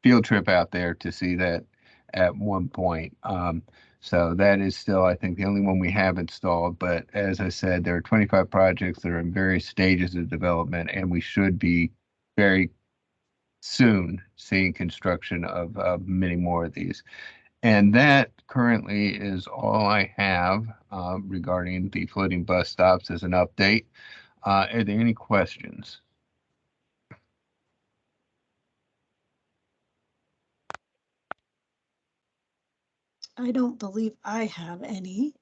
field trip out there to see that at one point. So that is still, I think, the only one we have installed. But as I said, there are 25 projects that are in various stages of development, and we should be very soon seeing construction of many more of these. And that currently is all I have regarding the floating bus stops as an update. Are there any questions? I don't believe I have any.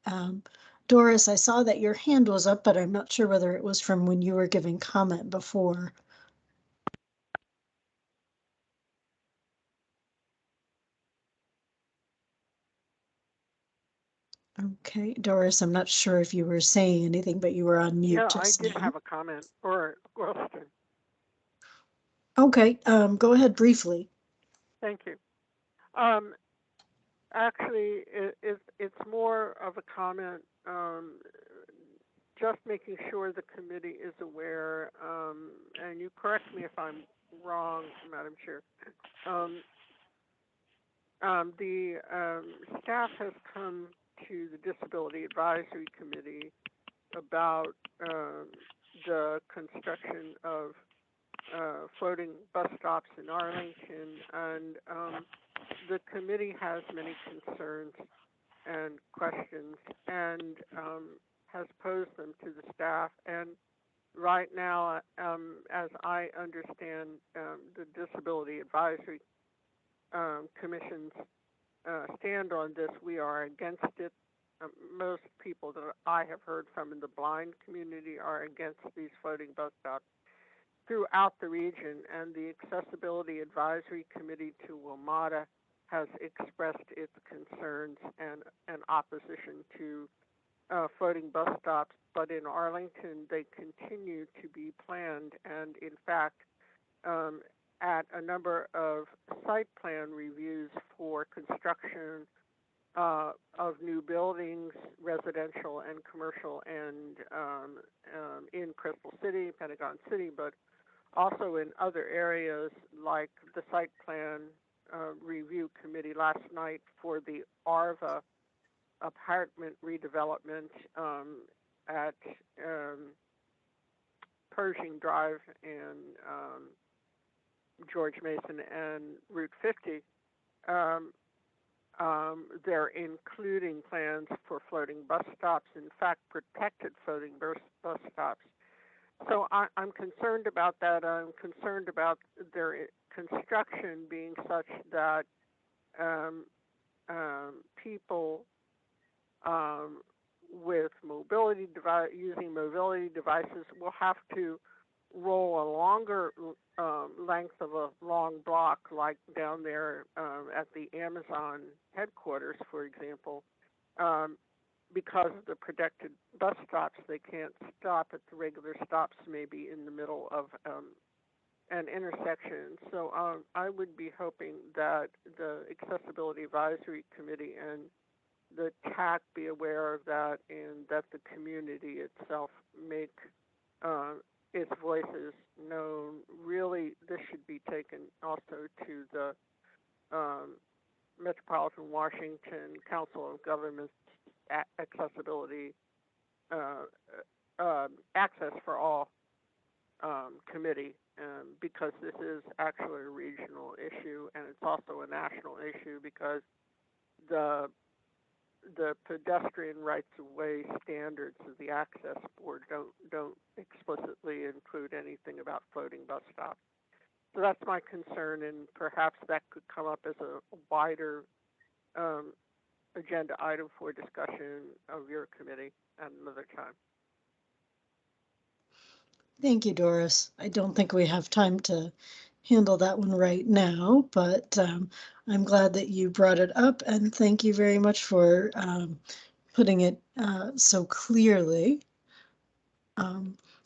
Doris, I saw that your hand was up, but I'm not sure whether it was from when you were giving comment before. Okay, Doris, I'm not sure if you were saying anything, but you were on mute Yeah, I just did now. have a comment or a question. Okay, go ahead briefly. Thank you. Actually, it's more of a comment, just making sure the committee is aware, and you correct me if I'm wrong, Madam Chair. The staff has come to the Disability Advisory Committee about the construction of floating bus stops in Arlington, and the committee has many concerns and questions, and has posed them to the staff. And right now, as I understand the Disability Advisory Commission's stand on this, we are against it. most people that I have heard from in the blind community are against these floating bus stops throughout the region, and the Accessibility Advisory Committee to WMATA has expressed its concerns and opposition to floating bus stops, but in Arlington they continue to be planned, and in fact, at a number of site plan reviews for construction of new buildings, residential and commercial, and in Crystal City, Pentagon City, but also in other areas like the site plan review committee last night for the ARVA apartment redevelopment at Pershing Drive and George Mason and Route 50. They're including plans for floating bus stops, in fact, protected floating bus stops. So I'm concerned about that. I'm concerned about their construction being such that people with using mobility devices will have to roll a longer length of a long block, like down there at the Amazon headquarters, for example, because of the protected bus stops. They can't stop at the regular stops, maybe in the middle of an intersection. So I would be hoping that the Accessibility Advisory Committee and the TAC be aware of that, and that the community itself make its voices known. Really, this should be taken also to the Metropolitan Washington Council of Governments Accessibility Access for All committee, because this is actually a regional issue, and it's also a national issue because the pedestrian rights of way standards of the Access Board don't explicitly include anything about floating bus stops. So that's my concern, and perhaps that could come up as a wider agenda item for discussion of your committee at another time. Thank you, Doris. I don't think we have time to handle that one right now, but I'm glad that you brought it up, and thank you very much for putting it so clearly.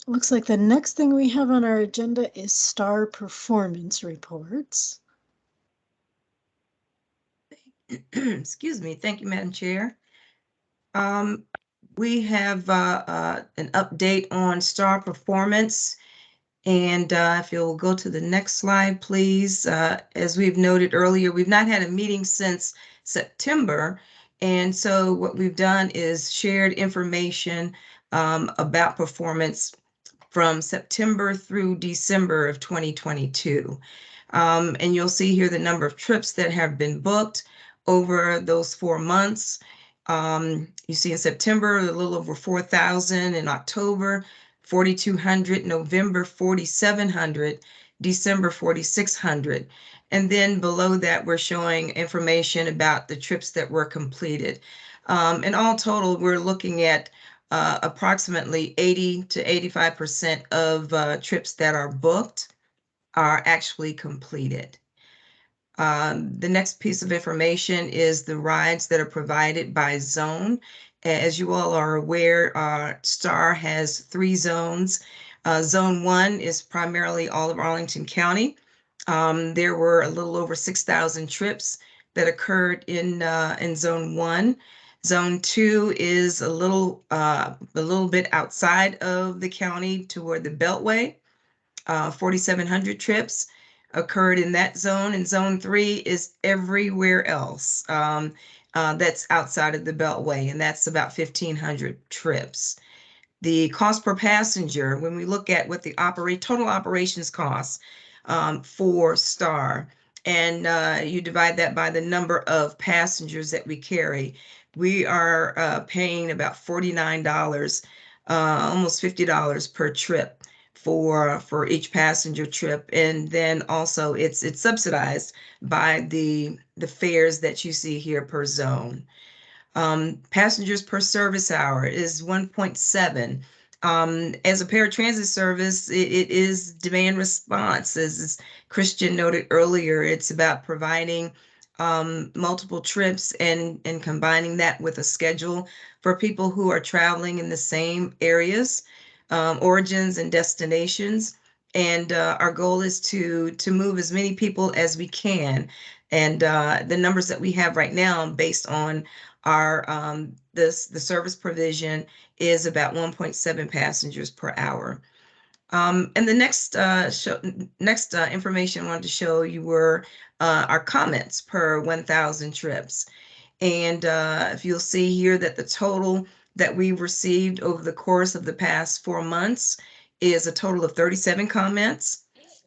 Looks like the next thing we have on our agenda is STAR performance reports. Excuse me. Thank you, Madam Chair. We have an update on STAR performance. And if you'll go to the next slide, please. As we've noted earlier, we've not had a meeting since September. And so what we've done is shared information about performance from September through December of 2022. And you'll see here the number of trips that have been booked over those 4 months. You see in September, a little over 4,000, in October, 4,200, November, 4,700, December, 4,600. And then below that, we're showing information about the trips that were completed. And all total, we're looking at approximately 80 to 85% of trips that are booked are actually completed. The next piece of information is the rides that are provided by zone. As you all are aware, STAR has 3 zones. Zone 1 is primarily all of Arlington County. There were a little over 6,000 trips that occurred in Zone 1. Zone 2 is a little bit outside of the county toward the Beltway. 4,700 trips occurred in that zone, and Zone 3 is everywhere else that's outside of the Beltway, and that's about 1,500 trips. The cost per passenger, when we look at what the total operations costs for STAR, and you divide that by the number of passengers that we carry, we are paying about $49, almost $50 per trip for each passenger trip. And then also it's subsidized by the fares that you see here per zone. Passengers per service hour is 1.7. As a paratransit service, it is demand response. As Christian noted earlier, it's about providing multiple trips and combining that with a schedule for people who are traveling in the same areas, origins and destinations. And our goal is to move as many people as we can. And the numbers that we have right now, based on our the service provision, is about 1.7 passengers per hour. And the next information I wanted to show you were our comments per 1,000 trips. And if you'll see here that the total that we've received over the course of the past 4 months is a total of 37 comments.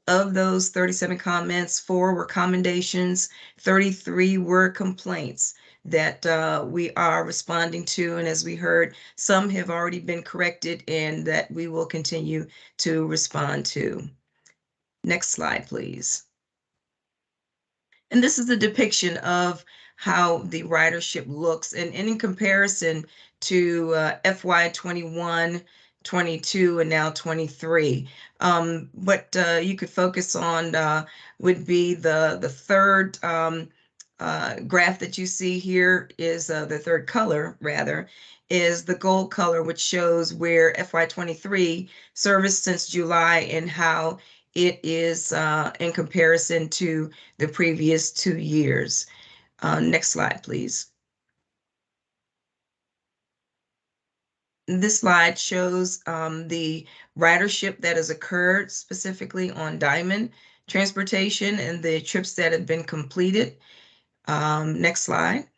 Of those 37 comments, 4 were commendations, 33 were complaints that we are responding to. And as we heard, some have already been corrected and that we will continue to respond to. Next slide, please. And this is a depiction of how the ridership looks, and in comparison to FY 21, 22, and now 23. What you could focus on would be the third graph that you see here is the third color, rather, is the gold color, which shows where FY 23 service since July and how it is in comparison to the previous 2 years. Next slide, please. This slide shows the ridership that has occurred specifically on Diamond Transportation and the trips that have been completed. Next slide.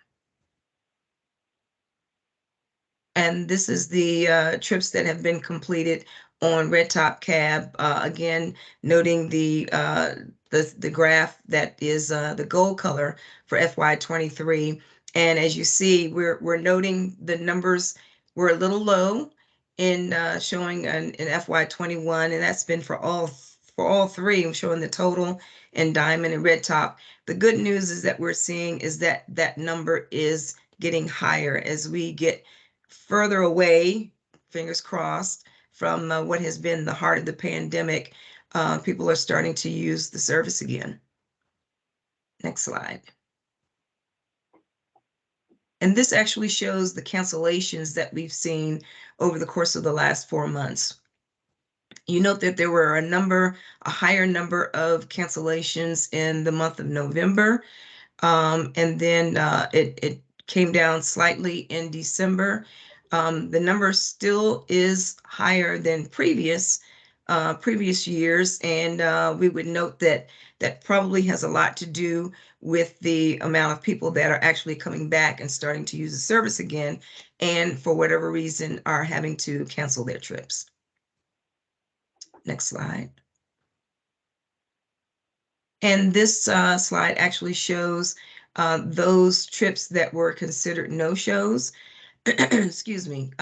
And this is the trips that have been completed on Red Top Cab. Again, noting the graph that is the gold color for FY 23. And as you see, we're noting the numbers were a little low in showing in FY 21, and that's been for all three. I'm showing the total in Diamond and Red Top. The good news is that we're seeing is that that number is getting higher as we get further away, fingers crossed, from what has been the heart of the pandemic. People are starting to use the service again. Next slide. And this actually shows the cancellations that we've seen over the course of the last 4 months. You note that there were a higher number of cancellations in the month of November. And then it came down slightly in December. The number still is higher than previous years, and we would note that that probably has a lot to do with the amount of people that are actually coming back and starting to use the service again, and for whatever reason are having to cancel their trips. Next slide. And this slide actually shows those trips that were considered no-shows. Excuse me.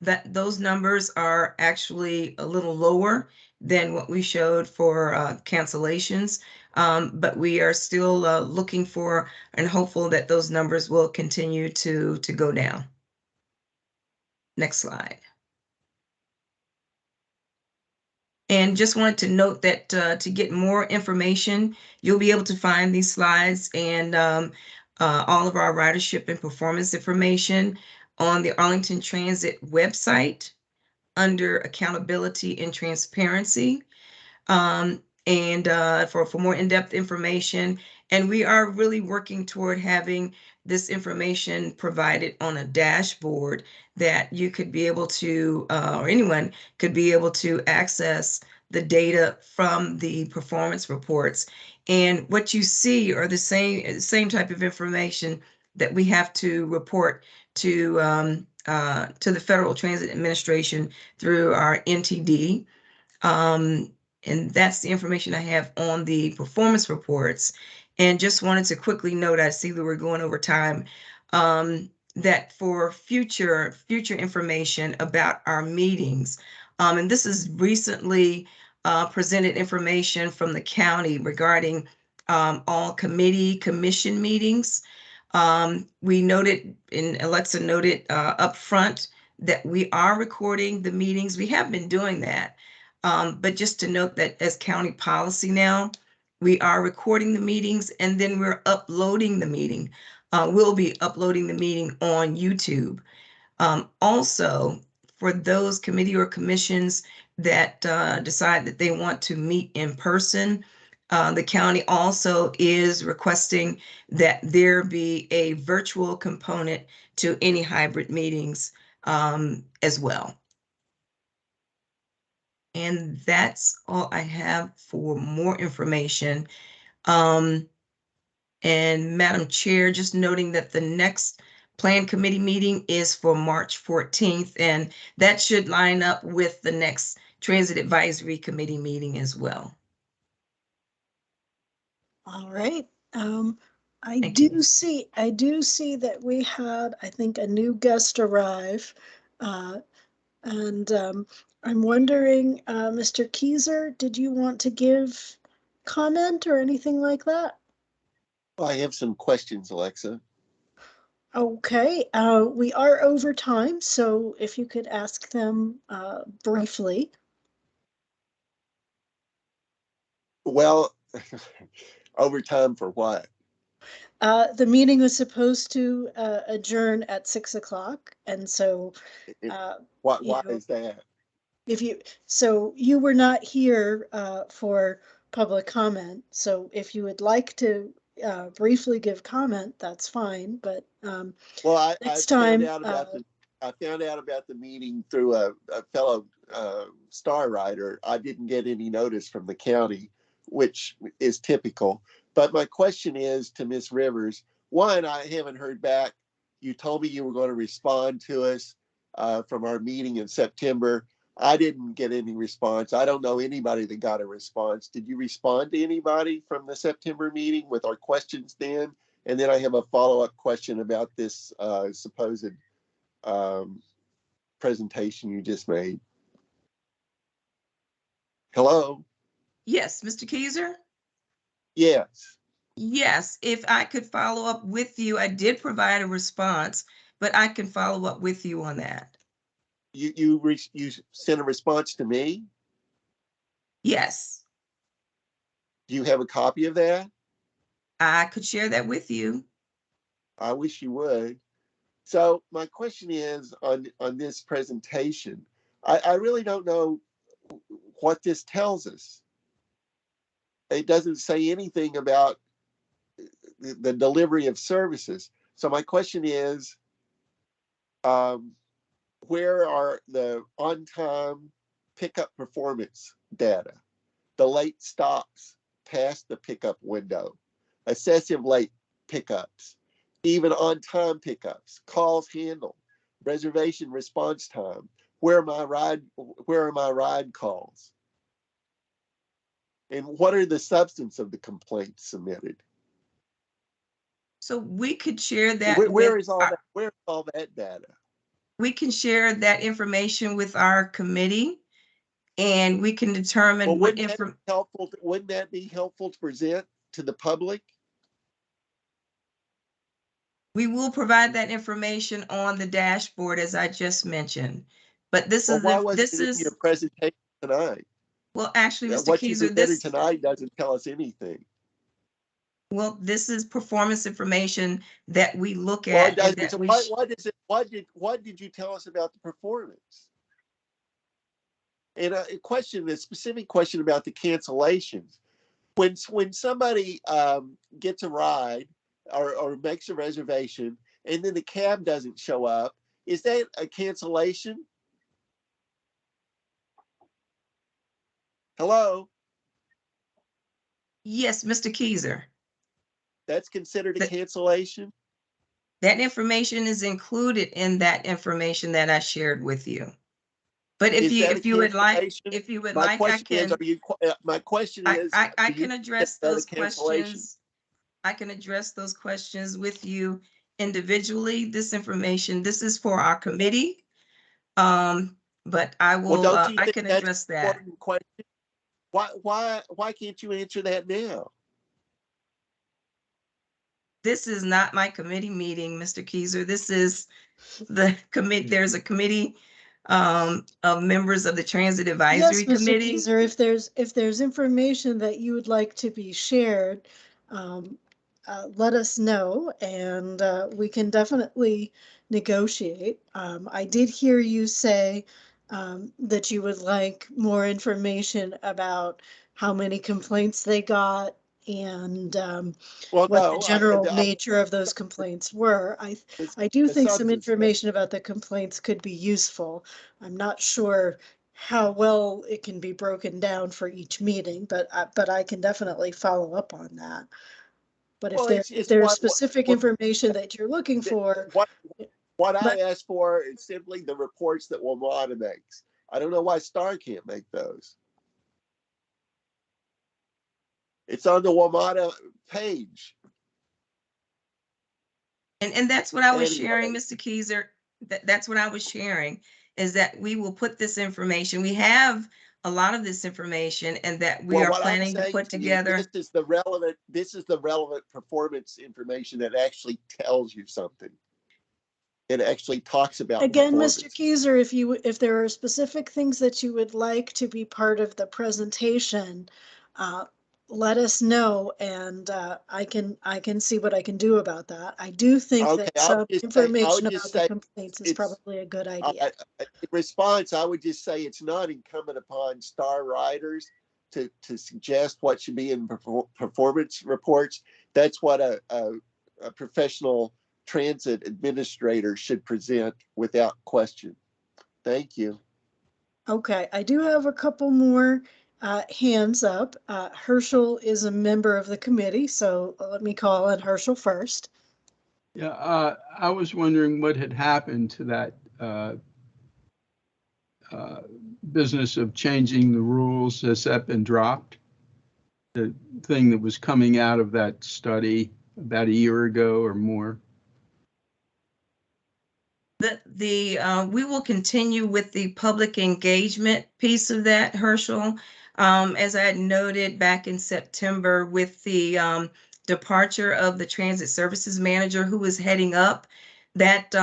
That those numbers are actually a little lower than what we showed for cancellations, but we are still looking for and hopeful that those numbers will continue to go down. Next slide. And just wanted to note that to get more information, you'll be able to find these slides and all of our ridership and performance information on the Arlington Transit website under Accountability and Transparency. And for more in-depth information. And we are really working toward having this information provided on a dashboard that you could be able to, or anyone could be able to access the data from the performance reports. And what you see are the same type of information that we have to report to the Federal Transit Administration through our NTD. And that's the information I have on the performance reports. And just wanted to quickly note, I see that we're going over time, that for future information about our meetings, and this is recently presented information from the county regarding all commission meetings. We noted, and Alexa noted up front, that we are recording the meetings. We have been doing that. But just to note that as county policy now, we are recording the meetings and then we're uploading the meeting. We'll be uploading the meeting on YouTube. Also, for those committee or commissions that decide that they want to meet in person, the county also is requesting that there be a virtual component to any hybrid meetings as well. And that's all I have for more information. And Madam Chair, just noting that the next Plan Committee meeting is for March 14th, and that should line up with the next Transit Advisory Committee meeting as well. All right. I Thank do you. see that we had, I think, a new guest arrive. And I'm wondering, Mr. Keyser, did you want to give comment or anything like that? I have some questions, Alexa. Okay, we are over time, so if you could ask them briefly. Well, over time for what? The meeting was supposed to adjourn at 6 o'clock, and so Why is that? So you were not here for public comment. So if you would like to briefly give comment, that's fine. But Well, I next found time, out about the meeting through a fellow star writer. I didn't get any notice from the county, which is typical. But my question is to Ms. Rivers. One, I haven't heard back. You told me you were going to respond to us from our meeting in September. I didn't get any response. I don't know anybody that got a response. Did you respond to anybody from the September meeting with our questions then? And then I have a follow-up question about this supposed presentation you just made. Hello? Yes, Mr. Keyser? Yes. Yes, if I could follow up with you, I did provide a response, but I can follow up with you on that. You sent a response to me? Yes. Do you have a copy of that? I could share that with you. I wish you would. So my question is on this presentation, I really don't know what this tells us. It doesn't say anything about the delivery of services. So my question is, where are the on-time pickup performance data, the late stops past the pickup window, excessive late pickups, even on-time pickups, calls handled, reservation response time, where are my ride calls? And what are the substance of the complaints submitted? So we could share that. Where is all that data? We can share that information with our committee, and we can determine well, what wouldn't that be helpful to present to the public? We will provide that information on the dashboard, as I just mentioned. But this is why wasn't it in your presentation tonight? Well, actually, Mr. What you Keyser, presented tonight doesn't tell us anything. Well, this is performance information that we look Well, at. it doesn't. So what did you tell us about the performance? And a specific question about the cancellations. When somebody gets a ride or makes a reservation and then the cab doesn't show up, is that a cancellation? Hello? Yes, Mr. Keyser. That's considered a cancellation? That information is included in that information that I shared with you. But if you would like, my question is, I can address those questions. I can address those questions with you individually. This is for our committee. But I will, I can address that. Why can't you answer that now? This is not my committee meeting, Mr. Keiser. This is the committee. There's a committee of members of the Transit Yes, Advisory Mr. Committee. Keiser, if there's information that you would like to be shared, um, let us know, and we can definitely negotiate. I did hear you say that you would like more information about how many complaints they got and Well, what the no, general nature of those complaints were. it's I do the think some substance. information about the complaints could be useful. I'm not sure how well it can be broken down for each meeting, but I can definitely follow up on that. But Well, if it's there's what specific information that you're looking for, what I let, asked for is simply the reports that WMATA makes. I don't know why Star can't make those. It's on the WMATA page. And that's what I was sharing, Anyway, Mr. Keiser. That's what I was sharing, is that we will put this information. We have a lot of this information, and that we well, are what I'm planning to saying put to you, together. this is the relevant performance information that actually tells you something. It actually talks about again, performance. Mr. Keiser, if there are specific things that you would like to be part of the presentation, let us know, and I can see what I can do about that. I do think Okay, that some I information would just about the say complaints is it's probably a good idea. in response, I would just say it's not incumbent upon star riders to suggest what should be in performance reports. That's what a professional transit administrator should present without question. Thank you. Okay, I do have a couple more hands up. Herschel is a member of the committee, so let me call on Herschel first. Yeah, I was wondering what had happened to that business of changing the rules. Has that been dropped? The thing that was coming out of that study about a year ago or more. We will continue with the public engagement piece of that, Herschel. As I had noted back in September, with the departure of the transit services manager who was heading up that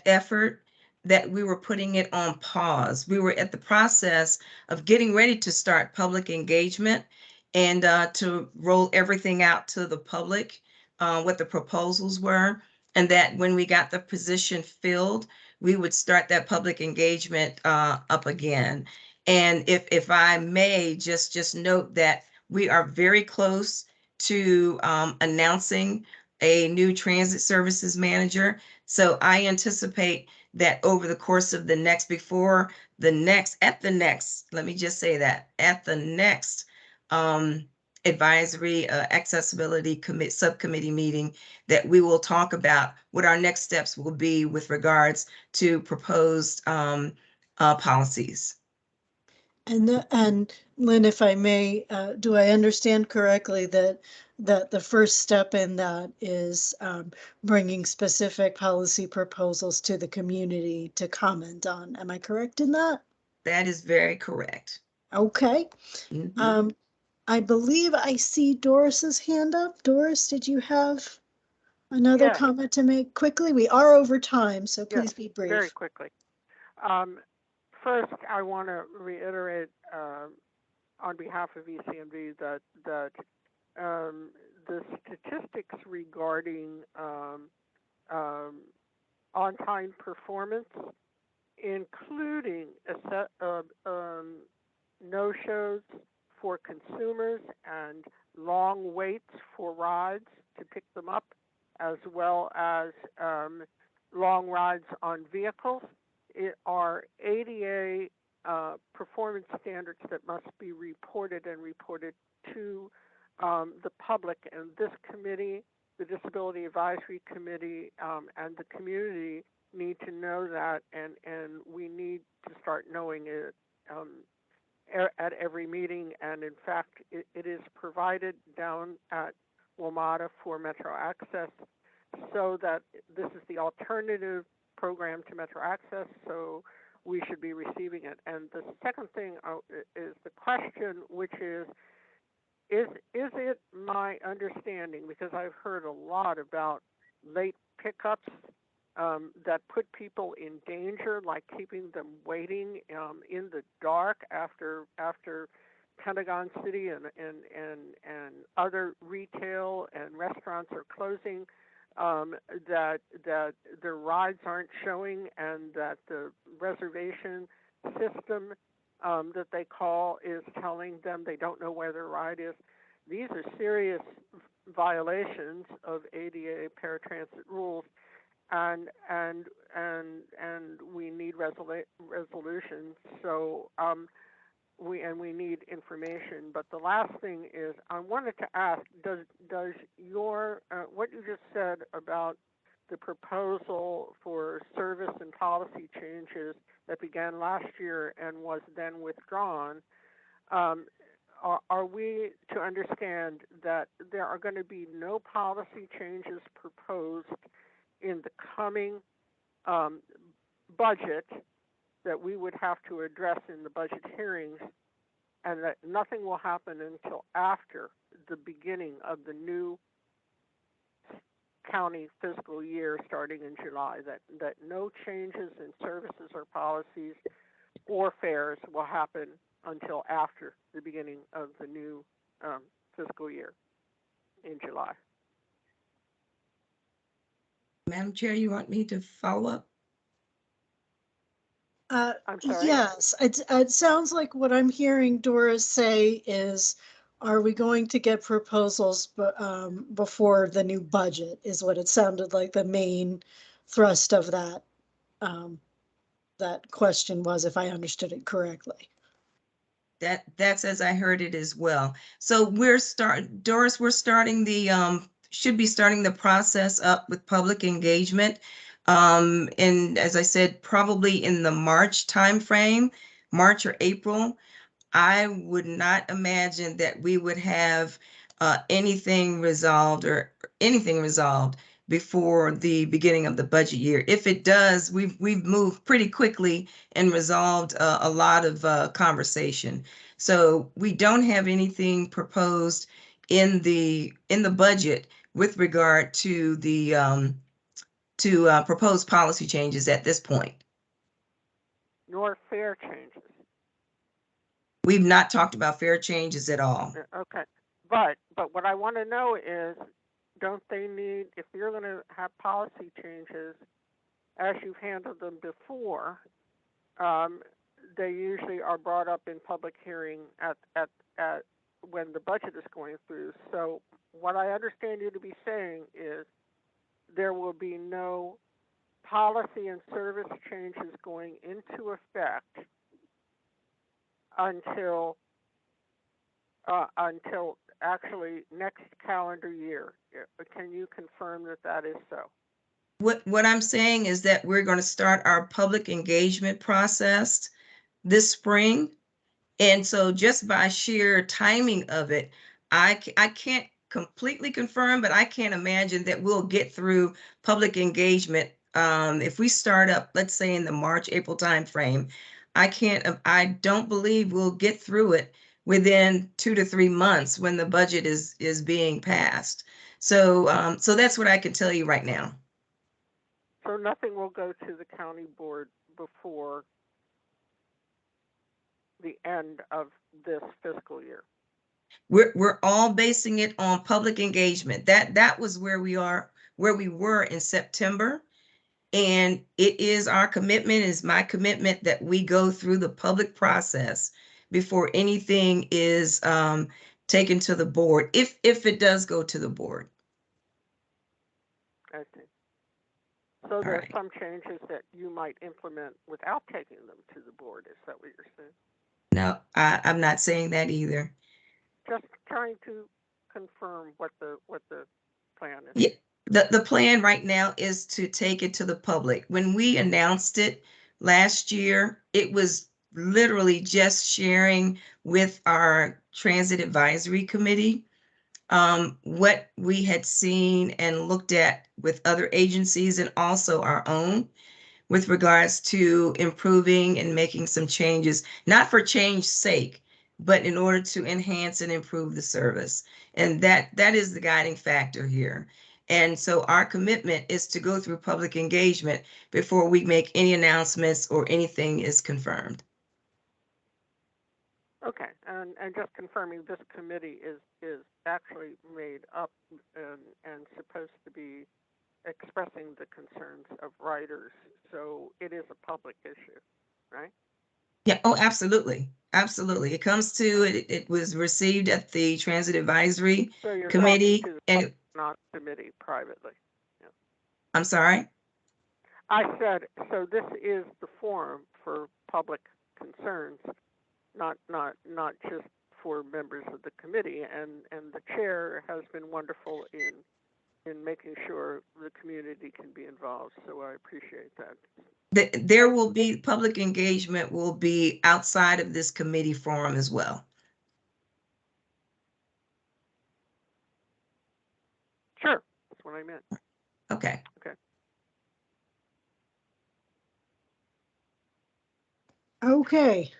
effort, that we were putting it on pause. We were at the process of getting ready to start public engagement and to roll everything out to the public, what the proposals were. And that when we got the position filled, we would start that public engagement up again. And if I may just note that we are very close to announcing a new transit services manager. So I anticipate that over the course of let me just say that, at the next advisory accessibility subcommittee meeting, that we will talk about what our next steps will be with regards to proposed policies. And Lynn, if I may, do I understand correctly that the first step in that is bringing specific policy proposals to the community to comment on? Am I correct in that? That is very correct. Okay. Mm-hmm. I believe I see Doris's hand up. Doris, did you have another Yes. comment to make quickly? We are over time, so please Yes, be brief. very quickly. First, I want to reiterate on behalf of ECMD that the statistics regarding on-time performance, including no-shows for consumers and long waits for rides to pick them up, as well as long rides on vehicles, are ADA performance standards that must be reported to the public. And this committee, the Disability Advisory Committee, and the community need to know that, and we need to start knowing it at every meeting. And in fact, it is provided down at WMATA for Metro Access, so that this is the alternative program to Metro Access, so we should be receiving it. And the second thing is the question, which is it my understanding, because I've heard a lot about late pickups that put people in danger, like keeping them waiting in the dark after Pentagon City and other retail and restaurants are closing, that the rides aren't showing, and that the reservation system that they call is telling them they don't know where their ride is. These are serious violations of ADA paratransit rules, and we need resolution. So we need information. But the last thing is, I wanted to ask: does your what you just said about the proposal for service and policy changes that began last year and was then withdrawn, are we to understand that there are going to be no policy changes proposed in the coming budget that we would have to address in the budget hearings, and that nothing will happen until after the beginning of the new county fiscal year starting in July, that no changes in services or policies or fares will happen until after the beginning of the new fiscal year in July? Madam Chair, you want me to follow up? I'm sorry? Yes, it sounds like what I'm hearing Doris say is, are we going to get proposals before the new budget, is what it sounded like the main thrust of that question was, if I understood it correctly. That's as I heard it as well. So Doris, we're starting should be starting the process up with public engagement. And as I said, probably in the March timeframe, March or April. I would not imagine that we would have anything resolved before the beginning of the budget year. If it does, we've moved pretty quickly and resolved a lot of conversation. So we don't have anything proposed in the budget with regard to the proposed policy changes at this point. Nor fare changes. We've not talked about fare changes at all. Okay, but what I want to know is, don't they need, if you're going to have policy changes as you've handled them before, they usually are brought up in public hearing at when the budget is going through. So what I understand you to be saying is there will be no policy and service changes going into effect until actually next calendar year. Can you confirm that is so? What I'm saying is that we're going to start our public engagement process this spring. And so just by sheer timing of it, I can't completely confirm, but I can't imagine that we'll get through public engagement. If we start up, let's say in the March, April timeframe, I don't believe we'll get through it within 2 to 3 months when the budget is being passed. So so that's what I can tell you right now. So nothing will go to the county board before the end of this fiscal year. We're all basing it on public engagement. That was where we were in September. And it is our commitment, is my commitment, that we go through the public process before anything is taken to the board, if it does go to the board. Okay. So there are some changes that you might implement without taking them to the board. Is that what you're saying? No, I'm not saying that either. Just trying to confirm what the plan is. Yeah. The plan right now is to take it to the public. When we announced it last year, it was literally just sharing with our Transit Advisory Committee what we had seen and looked at with other agencies and also our own with regards to improving and making some changes, not for change's sake, but in order to enhance and improve the service. And that is the guiding factor here. And so our commitment is to go through public engagement before we make any announcements or anything is confirmed. Okay, and just confirming, this committee is actually made up and supposed to be expressing the concerns of riders, so it is a public issue, right? Yeah, oh, absolutely. Absolutely. It comes to, it was received at the Transit Advisory So you're Committee. talking to And the not committee privately. Yeah. I'm sorry? I said, so this is the forum for public concerns, not just for members of the committee, and the chair has been wonderful in making sure the community can be involved, so I appreciate that. There will be, public engagement will be outside of this committee forum as well. Sure, that's what I meant. Okay. Okay. Okay.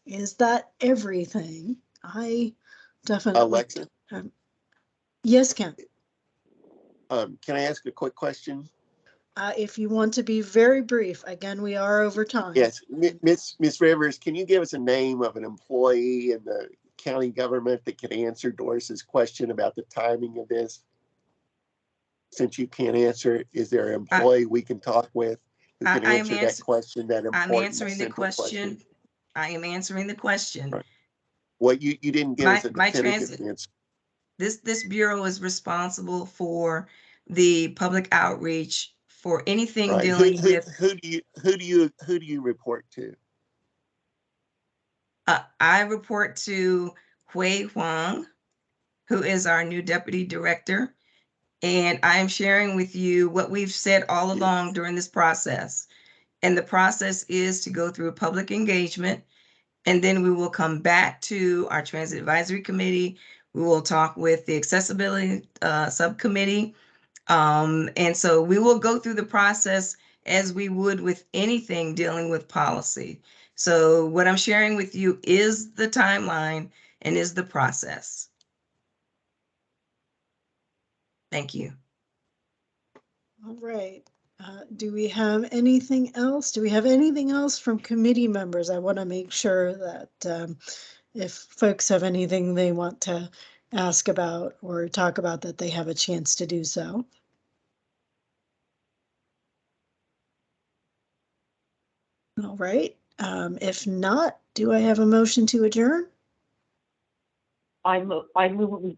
Is that everything? I definitely. Alexa, Yes, Ken. can I ask a quick question? If you want to be very brief, again, we are over time. Yes, Miss Rivers, can you give us a name of an employee in the county government that could answer Doris's question about the timing of this? Since you can't answer it, is there an employee we can talk with who can answer that question, that important, I'm answering the simple question. I am answering the question. Right. Well, you didn't give us a definitive answer. This bureau is responsible for the public outreach for anything Right. dealing with. Who do you report to? I report to Hui Huang, who is our new deputy director. And I am sharing with you what we've said all along during this process. And the process is to go through public engagement, and then we will come back to our Transit Advisory Committee. We will talk with the Accessibility Subcommittee. And so we will go through the process as we would with anything dealing with policy. So what I'm sharing with you is the timeline and is the process. Thank you. All right. Do we have anything else? Do we have anything else from committee members? I want to make sure that if folks have anything they want to ask about or talk about, that they have a chance to do so. All right. If not, do I have a motion to adjourn? I move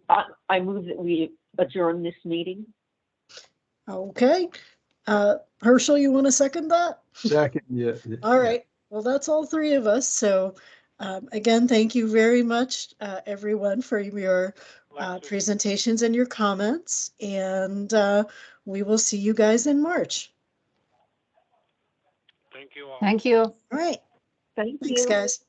that we adjourn this meeting. Okay. Herschel, you want to second that? Second, yeah. All right. Well, that's all three of us. So again, thank you very much, everyone, for your presentations and your comments. And we will see you guys in March. Thank you all. Thank you. All right. Thank Thanks, you. guys.